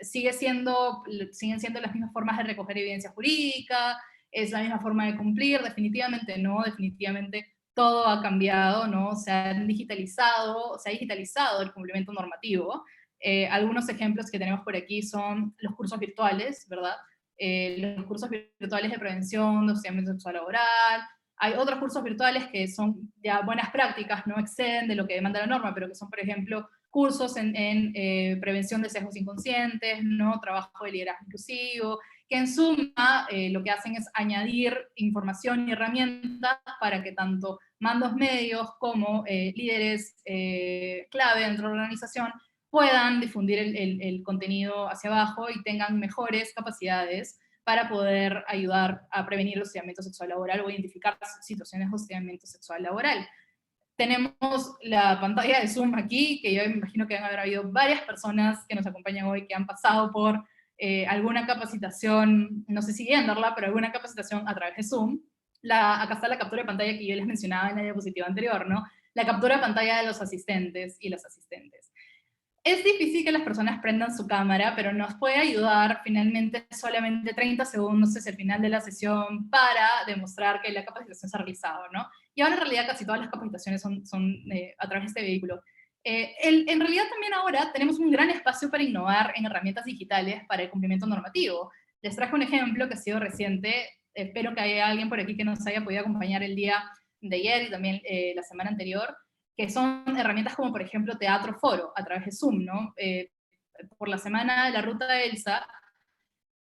Siguen siendo las mismas formas de recoger evidencia jurídica, es la misma forma de cumplir, definitivamente no, definitivamente todo ha cambiado, ¿no? Se ha digitalizado el cumplimiento normativo. Algunos ejemplos que tenemos por aquí son los cursos virtuales, ¿verdad? Los cursos virtuales de prevención de hostigamiento sexual laboral. Hay otros cursos virtuales que son ya buenas prácticas, no exceden de lo que demanda la norma, pero que son, por ejemplo, cursos en prevención de sesgos inconscientes, ¿no? Trabajo de liderazgo inclusivo, que en suma lo que hacen es añadir información y herramientas para que tanto mandos medios como líderes clave dentro de la organización puedan difundir el contenido hacia abajo y tengan mejores capacidades para poder ayudar a prevenir el hostigamiento sexual laboral o identificar situaciones de hostigamiento sexual laboral. Tenemos la pantalla de Zoom aquí, que yo me imagino que van a haber habido varias personas que nos acompañan hoy que han pasado por alguna capacitación, no sé si viéndola, pero alguna capacitación a través de Zoom. Acá está la captura de pantalla que yo les mencionaba en la diapositiva anterior, ¿no? La captura de pantalla de los asistentes y las asistentes. Es difícil que las personas prendan su cámara, pero nos puede ayudar finalmente solamente 30 segundos es el final de la sesión para demostrar que la capacitación se ha realizado, ¿no? Y ahora en realidad casi todas las capacitaciones son a través de este vehículo. En realidad también ahora tenemos un gran espacio para innovar en herramientas digitales para el cumplimiento normativo. Les traje un ejemplo que ha sido reciente. Espero que haya alguien por aquí que nos haya podido acompañar el día de ayer y también la semana anterior, que son herramientas como, por ejemplo, Teatro Foro, a través de Zoom, ¿no? Por la semana de la Ruta Elsa,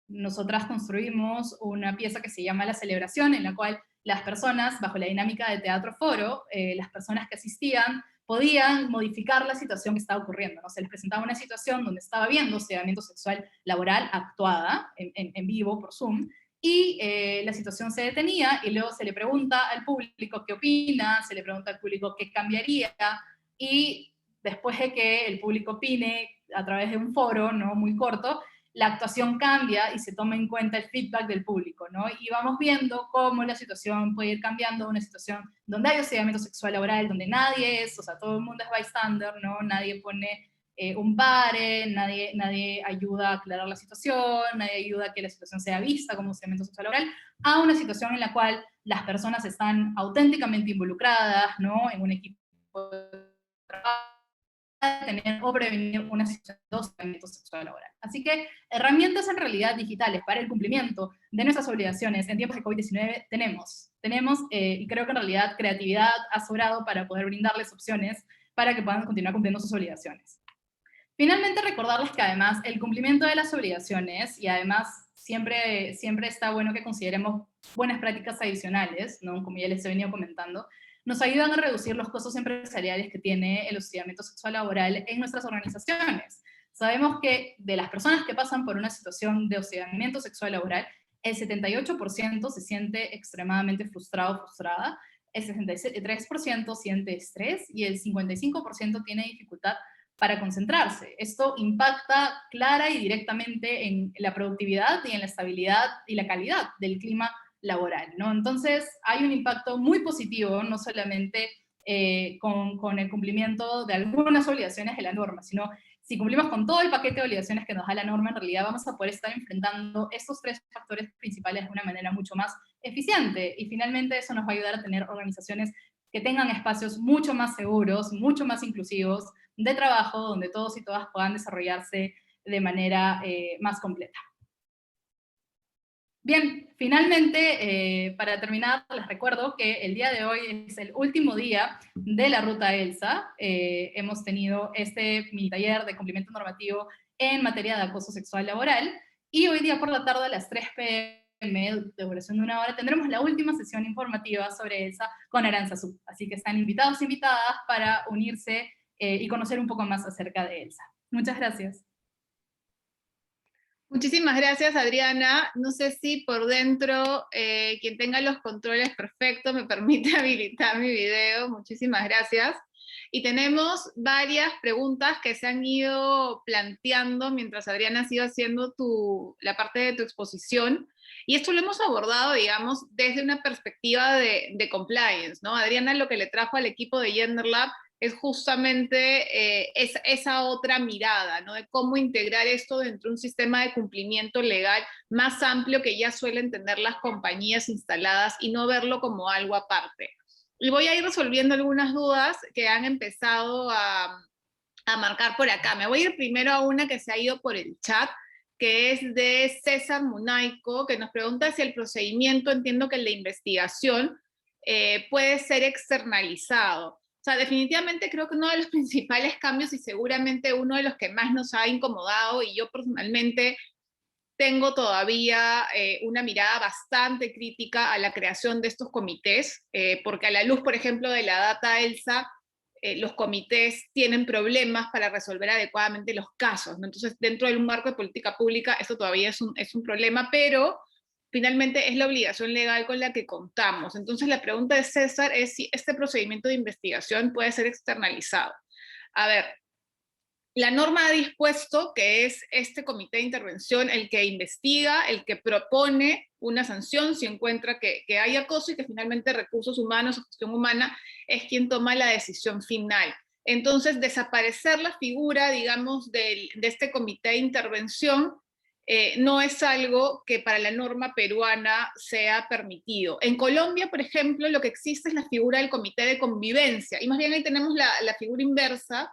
nosotras construimos una pieza que se llama La Celebración, en la cual las personas, bajo la dinámica de Teatro Foro, las personas que asistían podían modificar la situación que estaba ocurriendo, ¿no? Se les presentaba una situación donde estaba habiendo hostigamiento sexual laboral actuada en vivo por Zoom, y la situación se detenía, y luego se le pregunta al público qué opina, se le pregunta al público qué cambiaría, y después de que el público opine a través de un foro, ¿no?, muy corto, la actuación cambia y se toma en cuenta el feedback del público, ¿no? Y vamos viendo cómo la situación puede ir cambiando, una situación donde hay hostigamiento sexual laboral, donde nadie es, o sea, todo el mundo es bystander, ¿no? Nadie pone un pare, nadie ayuda a aclarar la situación, nadie ayuda a que la situación sea vista como hostigamiento sexual laboral, a una situación en la cual las personas están auténticamente involucradas, ¿no?, en un equipo de trabajo, tener o prevenir una situación de hostigamiento sexual laboral. Así que herramientas en realidad digitales para el cumplimiento de nuestras obligaciones en tiempos de COVID-19 tenemos y creo que en realidad creatividad ha sobrado para poder brindarles opciones para que puedan continuar cumpliendo sus obligaciones. Finalmente, recordarles que además el cumplimiento de las obligaciones, y además siempre está bueno que consideremos buenas prácticas adicionales, ¿no?, como ya les he venido comentando, nos ayudan a reducir los costos empresariales que tiene el hostigamiento sexual laboral en nuestras organizaciones. Sabemos que de las personas que pasan por una situación de hostigamiento sexual laboral, el 78% se siente extremadamente frustrado o frustrada, el 63% siente estrés y el 55% tiene dificultad para concentrarse. Esto impacta clara y directamente en la productividad y en la estabilidad y la calidad del clima laboral, ¿no? Entonces, hay un impacto muy positivo, no solamente con el cumplimiento de algunas obligaciones de la norma, sino si cumplimos con todo el paquete de obligaciones que nos da la norma, en realidad vamos a poder estar enfrentando estos tres factores principales de una manera mucho más eficiente, y finalmente eso nos va a ayudar a tener organizaciones que tengan espacios mucho más seguros, mucho más inclusivos de trabajo, donde todos y todas puedan desarrollarse de manera más completa. Bien, finalmente, para terminar, les recuerdo que el día de hoy es el último día de la Ruta Elsa. Hemos tenido este mini taller de cumplimiento normativo en materia de acoso sexual laboral, y hoy día por la tarde a las 3 p.m., de duración de 1 hora, tendremos la última sesión informativa sobre Elsa con Aranzazú. Así que están invitados e invitadas para unirse y conocer un poco más acerca de Elsa. Muchas gracias. Muchísimas gracias, Adriana. No sé si por dentro quien tenga los controles perfectos me permite habilitar mi video. Muchísimas gracias. Y tenemos varias preguntas que se han ido planteando mientras Adriana ha ido haciendo la parte de tu exposición. Y esto lo hemos abordado, digamos, desde una perspectiva de compliance, ¿no? Adriana lo que le trajo al equipo de Gender Lab es justamente esa otra mirada, ¿no?, de cómo integrar esto dentro de un sistema de cumplimiento legal más amplio que ya suelen tener las compañías instaladas y no verlo como algo aparte. Y voy a ir resolviendo algunas dudas que han empezado a marcar por acá. Me voy a ir primero a una que se ha ido por el chat, que es de César Munaico, que nos pregunta si el procedimiento, entiendo que el de investigación, puede ser externalizado. O sea, definitivamente creo que uno de los principales cambios y seguramente uno de los que más nos ha incomodado, y yo personalmente tengo todavía una mirada bastante crítica a la creación de estos comités, porque a la luz, por ejemplo, de la data ELSA, los comités tienen problemas para resolver adecuadamente los casos, ¿no? Entonces, dentro de un marco de política pública, esto todavía es un problema, pero finalmente es la obligación legal con la que contamos. Entonces, la pregunta de César es si este procedimiento de investigación puede ser externalizado. A ver, la norma ha dispuesto que es este comité de intervención el que investiga, el que propone una sanción si encuentra que hay acoso, y que finalmente Recursos Humanos o Gestión Humana es quien toma la decisión final. Entonces, desaparecer la figura, digamos, de este comité de intervención no es algo que para la norma peruana sea permitido. En Colombia, por ejemplo, lo que existe es la figura del comité de convivencia, y más bien ahí tenemos la figura inversa,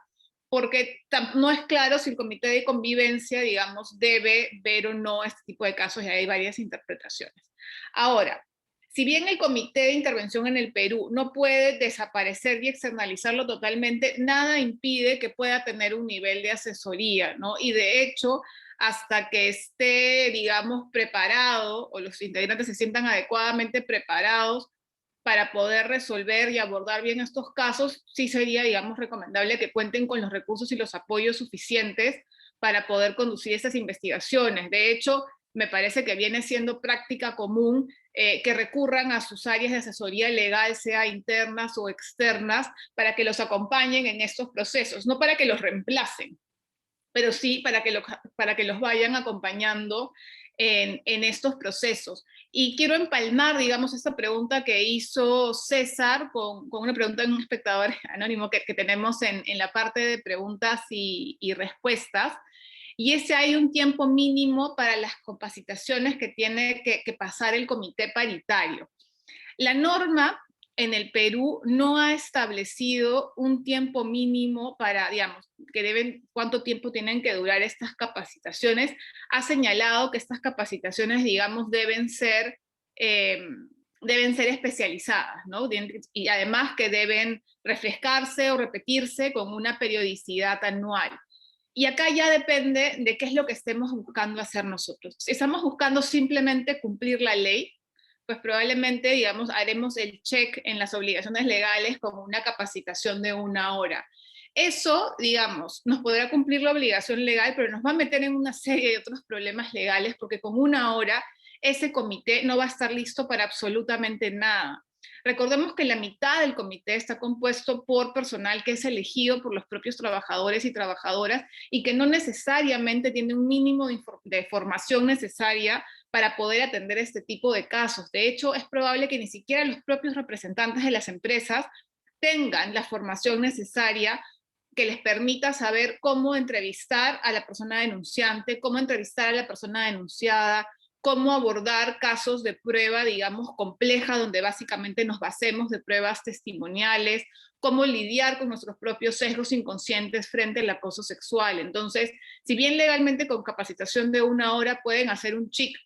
porque no es claro si el comité de convivencia, digamos, debe ver o no este tipo de casos, y hay varias interpretaciones. Ahora, si bien el comité de intervención en el Perú no puede desaparecer y externalizarlo totalmente, nada impide que pueda tener un nivel de asesoría, ¿no? Y de hecho, hasta que esté, digamos, preparado o los integrantes se sientan adecuadamente preparados para poder resolver y abordar bien estos casos, sí sería, digamos, recomendable que cuenten con los recursos y los apoyos suficientes para poder conducir estas investigaciones. De hecho, me parece que viene siendo práctica común que recurran a sus áreas de asesoría legal, sea internas o externas, para que los acompañen en estos procesos, no para que los reemplacen, pero sí para que los vayan acompañando en estos procesos. Y quiero empalmar, digamos, esta pregunta que hizo César con una pregunta de un espectador anónimo que tenemos en la parte de preguntas y respuestas. Y ese hay un tiempo mínimo para las capacitaciones que tiene que pasar el comité paritario. La norma en el Perú no ha establecido un tiempo mínimo para, digamos, cuánto tiempo tienen que durar estas capacitaciones. Ha señalado que estas capacitaciones, digamos, deben ser especializadas, ¿no? Y además que deben refrescarse o repetirse con una periodicidad anual. Y acá ya depende de qué es lo que estemos buscando hacer nosotros. Si estamos buscando simplemente cumplir la ley, pues probablemente, digamos, haremos el check en las obligaciones legales como una capacitación de 1 hora. Eso, digamos, nos podrá cumplir la obligación legal, pero nos va a meter en una serie de otros problemas legales, porque con 1 hora ese comité no va a estar listo para absolutamente nada. Recordemos que la mitad del comité está compuesto por personal que es elegido por los propios trabajadores y trabajadoras y que no necesariamente tiene un mínimo de formación necesaria para poder atender este tipo de casos. De hecho, es probable que ni siquiera los propios representantes de las empresas tengan la formación necesaria que les permita saber cómo entrevistar a la persona denunciante, cómo entrevistar a la persona denunciada, cómo abordar casos de prueba, digamos, compleja, donde básicamente nos basemos de pruebas testimoniales, cómo lidiar con nuestros propios sesgos inconscientes frente al acoso sexual. Entonces, si bien legalmente con capacitación de 1 hora pueden hacer un check,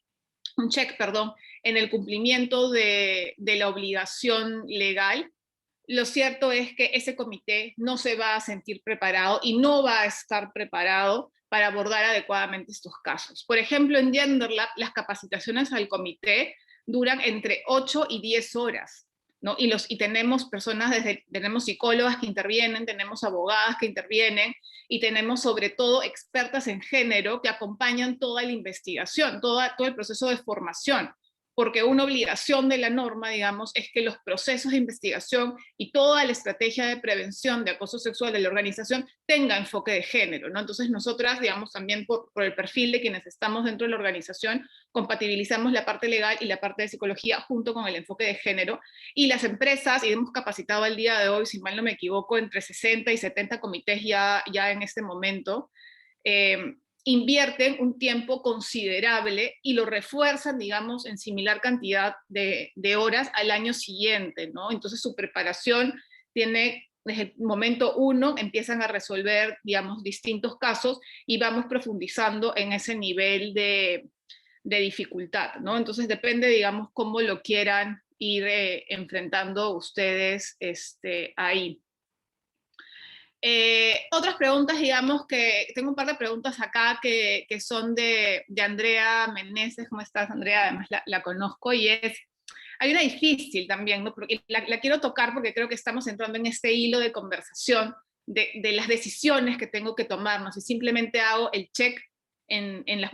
en el cumplimiento de la obligación legal, lo cierto es que ese comité no se va a sentir preparado y no va a estar preparado para abordar adecuadamente estos casos. Por ejemplo, en GenderLab, las capacitaciones al comité duran entre 8 y 10 horas, ¿no? Y tenemos tenemos psicólogas que intervienen, tenemos abogadas que intervienen, y tenemos sobre todo expertas en género que acompañan toda la investigación, todo el proceso de formación, porque una obligación de la norma, digamos, es que los procesos de investigación y toda la estrategia de prevención de acoso sexual de la organización tenga enfoque de género, ¿no? Entonces nosotras, digamos, también por el perfil de quienes estamos dentro de la organización, compatibilizamos la parte legal y la parte de psicología junto con el enfoque de género, y las empresas, y hemos capacitado al día de hoy, si mal no me equivoco, entre 60 y 70 comités ya en este momento, invierten un tiempo considerable y lo refuerzan, digamos, en similar cantidad de horas al año siguiente, ¿no? Entonces su preparación tiene, desde el momento 1, empiezan a resolver, digamos, distintos casos y vamos profundizando en ese nivel de dificultad, ¿no? Entonces depende, digamos, cómo lo quieran ir enfrentando ustedes ahí. Otras preguntas, digamos que tengo un par de preguntas acá que son de Andrea Meneses. ¿Cómo estás, Andrea? Además la conozco, y hay una difícil también, ¿no? Porque la quiero tocar porque creo que estamos entrando en este hilo de conversación de las decisiones que tengo que tomar, ¿no? Si simplemente hago el check en las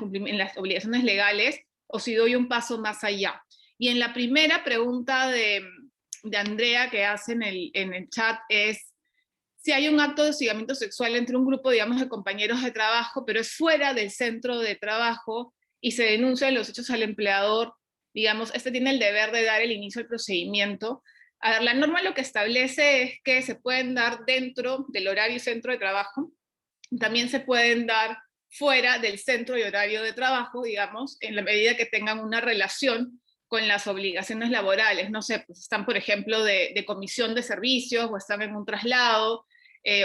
obligaciones legales o si doy un paso más allá. Y en la primera pregunta de Andrea que hace en el chat es: si hay un acto de hostigamiento sexual entre un grupo, digamos, de compañeros de trabajo, pero es fuera del centro de trabajo y se denuncian los hechos al empleador, digamos, tiene el deber de dar el inicio al procedimiento. A ver, la norma lo que establece es que se pueden dar dentro del horario y centro de trabajo, también se pueden dar fuera del centro y horario de trabajo, digamos, en la medida que tengan una relación con las obligaciones laborales. No sé, pues están, por ejemplo, de comisión de servicios o están en un traslado.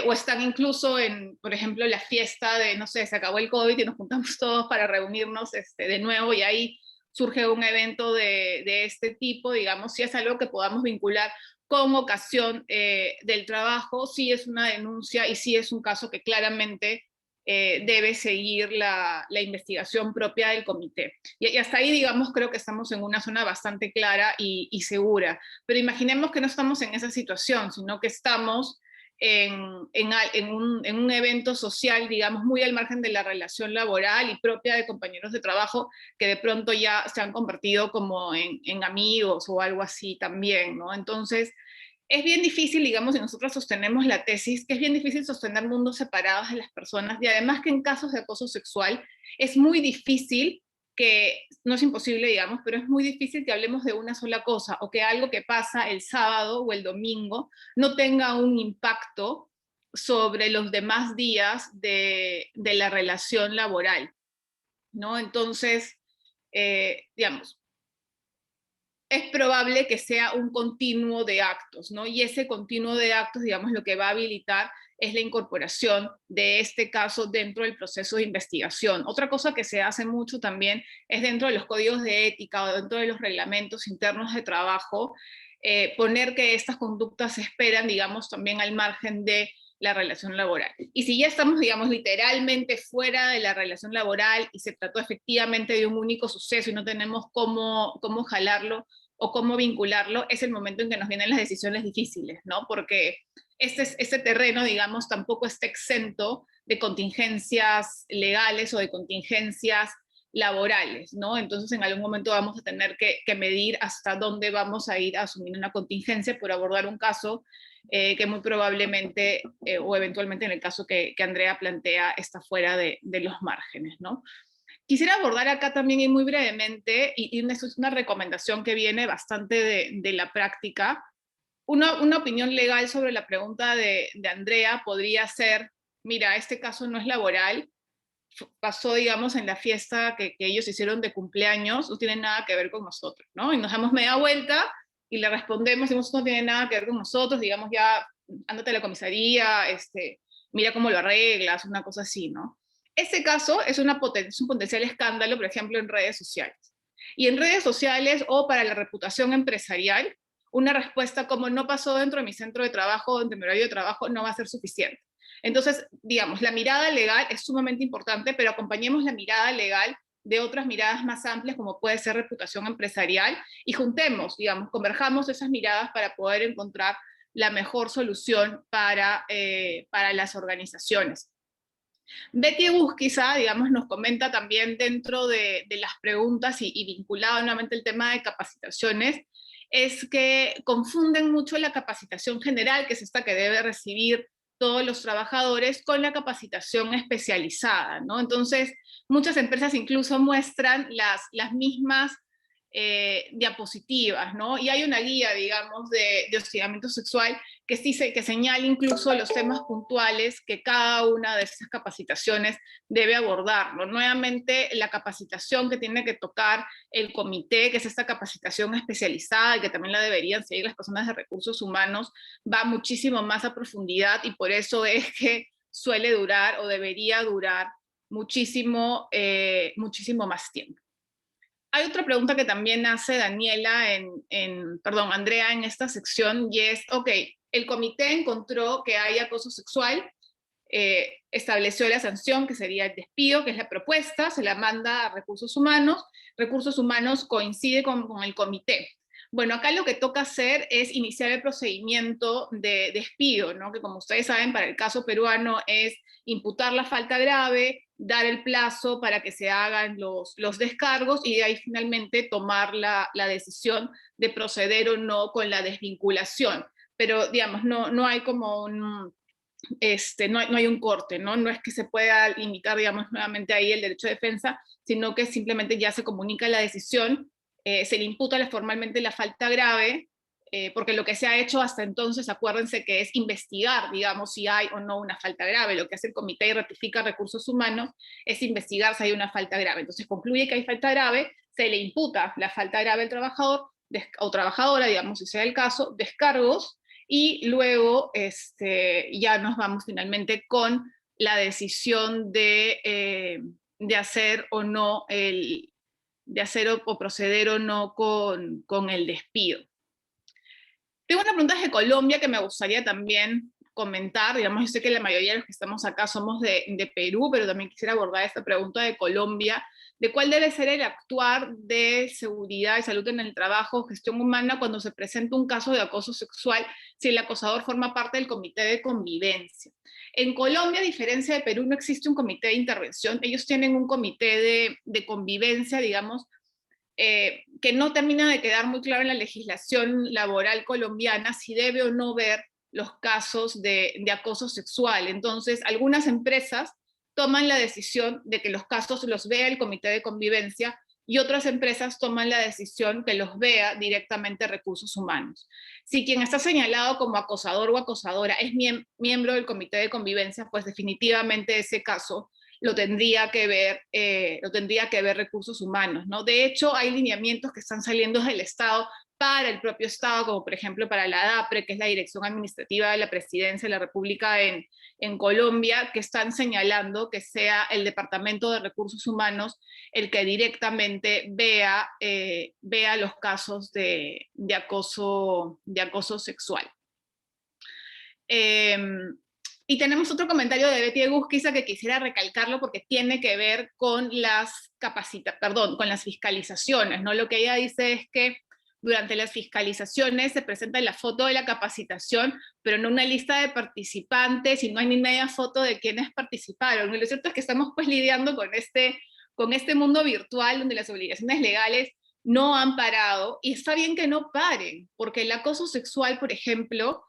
o están incluso en, por ejemplo, la fiesta de, no sé, se acabó el COVID y nos juntamos todos para reunirnos de nuevo y ahí surge un evento de este tipo, digamos, si es algo que podamos vincular con ocasión del trabajo, sí es una denuncia y sí es un caso que claramente debe seguir la investigación propia del comité. Y hasta ahí, digamos, creo que estamos en una zona bastante clara y segura. Pero imaginemos que no estamos en esa situación, sino que estamos en un evento social, digamos, muy al margen de la relación laboral y propia de compañeros de trabajo que de pronto ya se han convertido como en amigos o algo así también, ¿no? Entonces, es bien difícil, digamos, y nosotros sostenemos la tesis, que es bien difícil sostener mundos separados de las personas, y además que en casos de acoso sexual es muy difícil que, no es imposible, digamos, pero es muy difícil que hablemos de una sola cosa, o que algo que pasa el sábado o el domingo no tenga un impacto sobre los demás días de la relación laboral, ¿no? Entonces, digamos, es probable que sea un continuo de actos, ¿no? Y ese continuo de actos, digamos, lo que va a habilitar es la incorporación de este caso dentro del proceso de investigación. Otra cosa que se hace mucho también es dentro de los códigos de ética o dentro de los reglamentos internos de trabajo, poner que estas conductas se esperan, digamos, también al margen de la relación laboral. Y si ya estamos, digamos, literalmente fuera de la relación laboral y se trató efectivamente de un único suceso y no tenemos cómo jalarlo o cómo vincularlo, es el momento en que nos vienen las decisiones difíciles, ¿no? Porque este terreno, digamos, tampoco está exento de contingencias legales o de contingencias laborales, ¿no? Entonces en algún momento vamos a tener que medir hasta dónde vamos a ir a asumir una contingencia por abordar un caso que muy probablemente, o eventualmente en el caso que Andrea plantea, está fuera de los márgenes, ¿no? Quisiera abordar acá también y muy brevemente, y esto es una recomendación que viene bastante de la práctica, una opinión legal sobre la pregunta de Andrea podría ser, mira, este caso no es laboral, pasó, digamos, en la fiesta que ellos hicieron de cumpleaños, no tiene nada que ver con nosotros, ¿no? Y nos damos media vuelta y le respondemos, decimos, no tiene nada que ver con nosotros, digamos, ya, ándate a la comisaría, mira cómo lo arreglas, una cosa así, ¿no? Ese caso es un potencial escándalo, por ejemplo, en redes sociales. Y en redes sociales o para la reputación empresarial, una respuesta como no pasó dentro de mi centro de trabajo, dentro de mi horario de trabajo, no va a ser suficiente. Entonces, digamos, la mirada legal es sumamente importante, pero acompañemos la mirada legal de otras miradas más amplias, como puede ser reputación empresarial, y juntemos, digamos, converjamos esas miradas para poder encontrar la mejor solución para las organizaciones. Betty Busquiza, digamos, nos comenta también dentro de las preguntas y vinculado nuevamente el tema de capacitaciones, es que confunden mucho la capacitación general, que es esta que debe recibir todos los trabajadores, con la capacitación especializada, ¿no? Entonces, muchas empresas incluso muestran las mismas diapositivas, ¿no? Y hay una guía, digamos, de hostigamiento sexual que sí que señala incluso los temas puntuales que cada una de esas capacitaciones debe abordar, ¿no? Nuevamente, la capacitación que tiene que tocar el comité, que es esta capacitación especializada y que también la deberían seguir las personas de recursos humanos, va muchísimo más a profundidad y por eso es que suele durar o debería durar muchísimo, muchísimo más tiempo. Hay otra pregunta que también hace Daniela perdón, Andrea en esta sección y es, ok, el comité encontró que hay acoso sexual, estableció la sanción que sería el despido, que es la propuesta, se la manda a recursos humanos coincide con el comité. Bueno, acá lo que toca hacer es iniciar el procedimiento de despido, ¿no? Que como ustedes saben, para el caso peruano es imputar la falta grave, dar el plazo para que se hagan los descargos y de ahí finalmente tomar la decisión de proceder o no con la desvinculación. Pero, digamos, no hay como no hay un corte, ¿no? No es que se pueda limitar, digamos, nuevamente ahí el derecho de defensa, sino que simplemente ya se comunica la decisión, se le imputa formalmente la falta grave, porque lo que se ha hecho hasta entonces, acuérdense que es investigar, digamos, si hay o no una falta grave. Lo que hace el comité y ratifica recursos humanos es investigar si hay una falta grave. Entonces concluye que hay falta grave, se le imputa la falta grave al trabajador o trabajadora, digamos, si sea el caso, descargos, y luego ya nos vamos finalmente con la decisión de hacer o no de hacer o proceder o no con el despido. Tengo unas preguntas de Colombia que me gustaría también comentar. Digamos, yo sé que la mayoría de los que estamos acá somos de Perú, pero también quisiera abordar esta pregunta de Colombia, de cuál debe ser el actuar de seguridad y salud en el trabajo, gestión humana, cuando se presenta un caso de acoso sexual, si el acosador forma parte del comité de convivencia. En Colombia, a diferencia de Perú, no existe un comité de intervención. Ellos tienen un comité de convivencia, digamos, que no termina de quedar muy claro en la legislación laboral colombiana si debe o no ver los casos de acoso sexual. Entonces, algunas empresas toman la decisión de que los casos los vea el comité de convivencia y otras empresas toman la decisión que los vea directamente Recursos Humanos. Si quien está señalado como acosador o acosadora es miembro del comité de convivencia, pues definitivamente ese caso lo tendría que ver Recursos Humanos, ¿no? De hecho, hay lineamientos que están saliendo del Estado para el propio Estado, como por ejemplo para la DAPRE, que es la Dirección Administrativa de la Presidencia de la República en Colombia, que están señalando que sea el Departamento de Recursos Humanos el que directamente vea los casos de acoso sexual. Y tenemos otro comentario de Betty Egusquiza que quisiera recalcarlo porque tiene que ver con con las fiscalizaciones, ¿no? Lo que ella dice es que durante las fiscalizaciones se presenta la foto de la capacitación, pero no una lista de participantes y no hay ni media foto de quienes participaron. Y lo cierto es que estamos pues lidiando con este mundo virtual donde las obligaciones legales no han parado, y está bien que no paren, porque el acoso sexual, por ejemplo,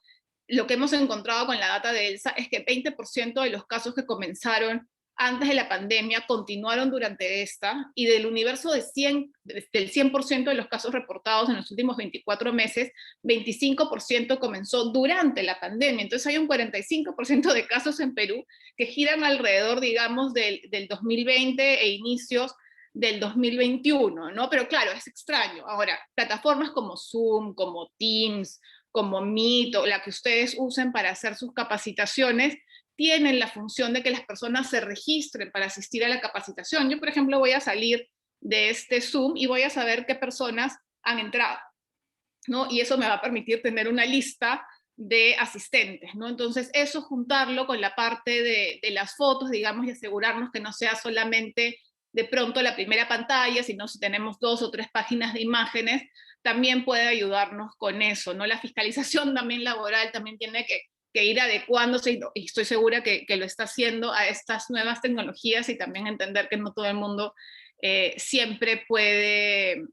lo que hemos encontrado con la data de ELSA es que 20% de los casos que comenzaron antes de la pandemia continuaron durante esta, y del universo del 100% de los casos reportados en los últimos 24 meses, 25% comenzó durante la pandemia. Entonces hay un 45% de casos en Perú que giran alrededor, digamos, del 2020 e inicios del 2021, ¿no? Pero claro, es extraño. Ahora, plataformas como Zoom, como Teams, como Meet o la que ustedes usen para hacer sus capacitaciones, tienen la función de que las personas se registren para asistir a la capacitación. Yo, por ejemplo, voy a salir de este Zoom y voy a saber qué personas han entrado, ¿no? Y eso me va a permitir tener una lista de asistentes, ¿no? Entonces, eso juntarlo con la parte de las fotos, digamos, y asegurarnos que no sea solamente de pronto la primera pantalla, sino si tenemos 2 o 3 páginas de imágenes, también puede ayudarnos con eso, ¿no? La fiscalización también laboral también tiene que ir adecuándose, y estoy segura que lo está haciendo a estas nuevas tecnologías, y también entender que no todo el mundo siempre puede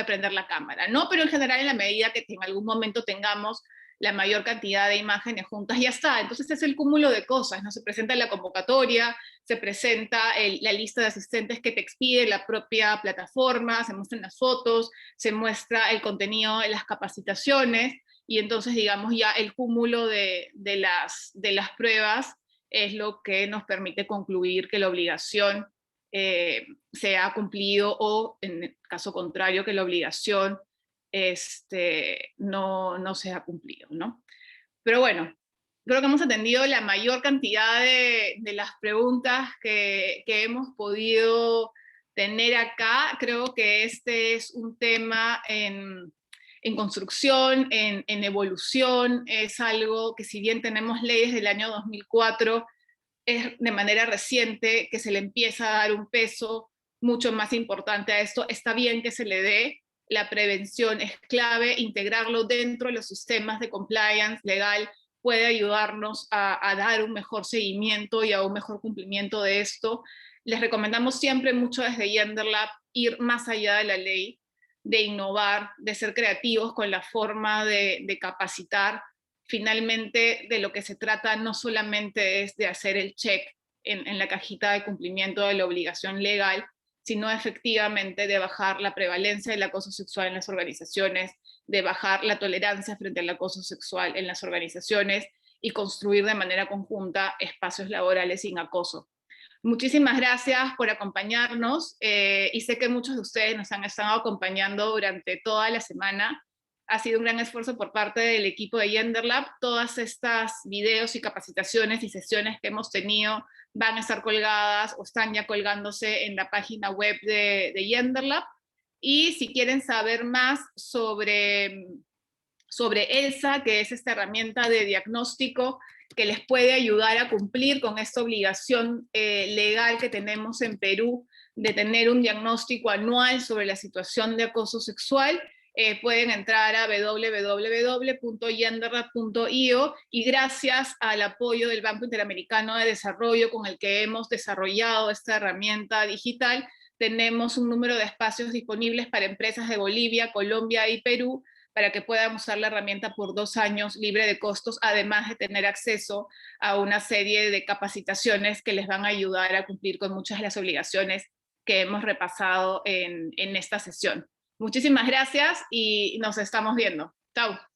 prender la cámara, ¿no? Pero en general, en la medida que en algún momento tengamos la mayor cantidad de imágenes juntas, ya está. Entonces es el cúmulo de cosas, ¿no? Se presenta la convocatoria, se presenta la lista de asistentes que te expide la propia plataforma, se muestran las fotos, se muestra el contenido de las capacitaciones, y entonces, digamos, ya el cúmulo de las pruebas es lo que nos permite concluir que la obligación se ha cumplido, o en el caso contrario, que la obligación no se ha cumplido, ¿no? Pero bueno, creo que hemos atendido la mayor cantidad de las preguntas que hemos podido tener acá. Creo que este es un tema en construcción, en evolución. Es algo que, si bien tenemos leyes del año 2004, es de manera reciente que se le empieza a dar un peso mucho más importante a esto. Está bien que se le dé. La prevención es clave, integrarlo dentro de los sistemas de compliance legal puede ayudarnos a dar un mejor seguimiento y a un mejor cumplimiento de esto. Les recomendamos siempre mucho desde GenderLab ir más allá de la ley, de innovar, de ser creativos con la forma de capacitar. Finalmente, de lo que se trata no solamente es de hacer el check en la cajita de cumplimiento de la obligación legal, sino efectivamente de bajar la prevalencia del acoso sexual en las organizaciones, de bajar la tolerancia frente al acoso sexual en las organizaciones, y construir de manera conjunta espacios laborales sin acoso. Muchísimas gracias por acompañarnos, y sé que muchos de ustedes nos han estado acompañando durante toda la semana. Ha sido un gran esfuerzo por parte del equipo de GenderLab. Todas estas videos y capacitaciones y sesiones que hemos tenido van a estar colgadas o están ya colgándose en la página web de GenderLab. Y si quieren saber más sobre ELSA, que es esta herramienta de diagnóstico que les puede ayudar a cumplir con esta obligación legal que tenemos en Perú de tener un diagnóstico anual sobre la situación de acoso sexual, pueden entrar a www.genderlab.io, y gracias al apoyo del Banco Interamericano de Desarrollo con el que hemos desarrollado esta herramienta digital, tenemos un número de espacios disponibles para empresas de Bolivia, Colombia y Perú, para que puedan usar la herramienta por 2 años libre de costos, además de tener acceso a una serie de capacitaciones que les van a ayudar a cumplir con muchas de las obligaciones que hemos repasado en esta sesión. Muchísimas gracias y nos estamos viendo. Chao.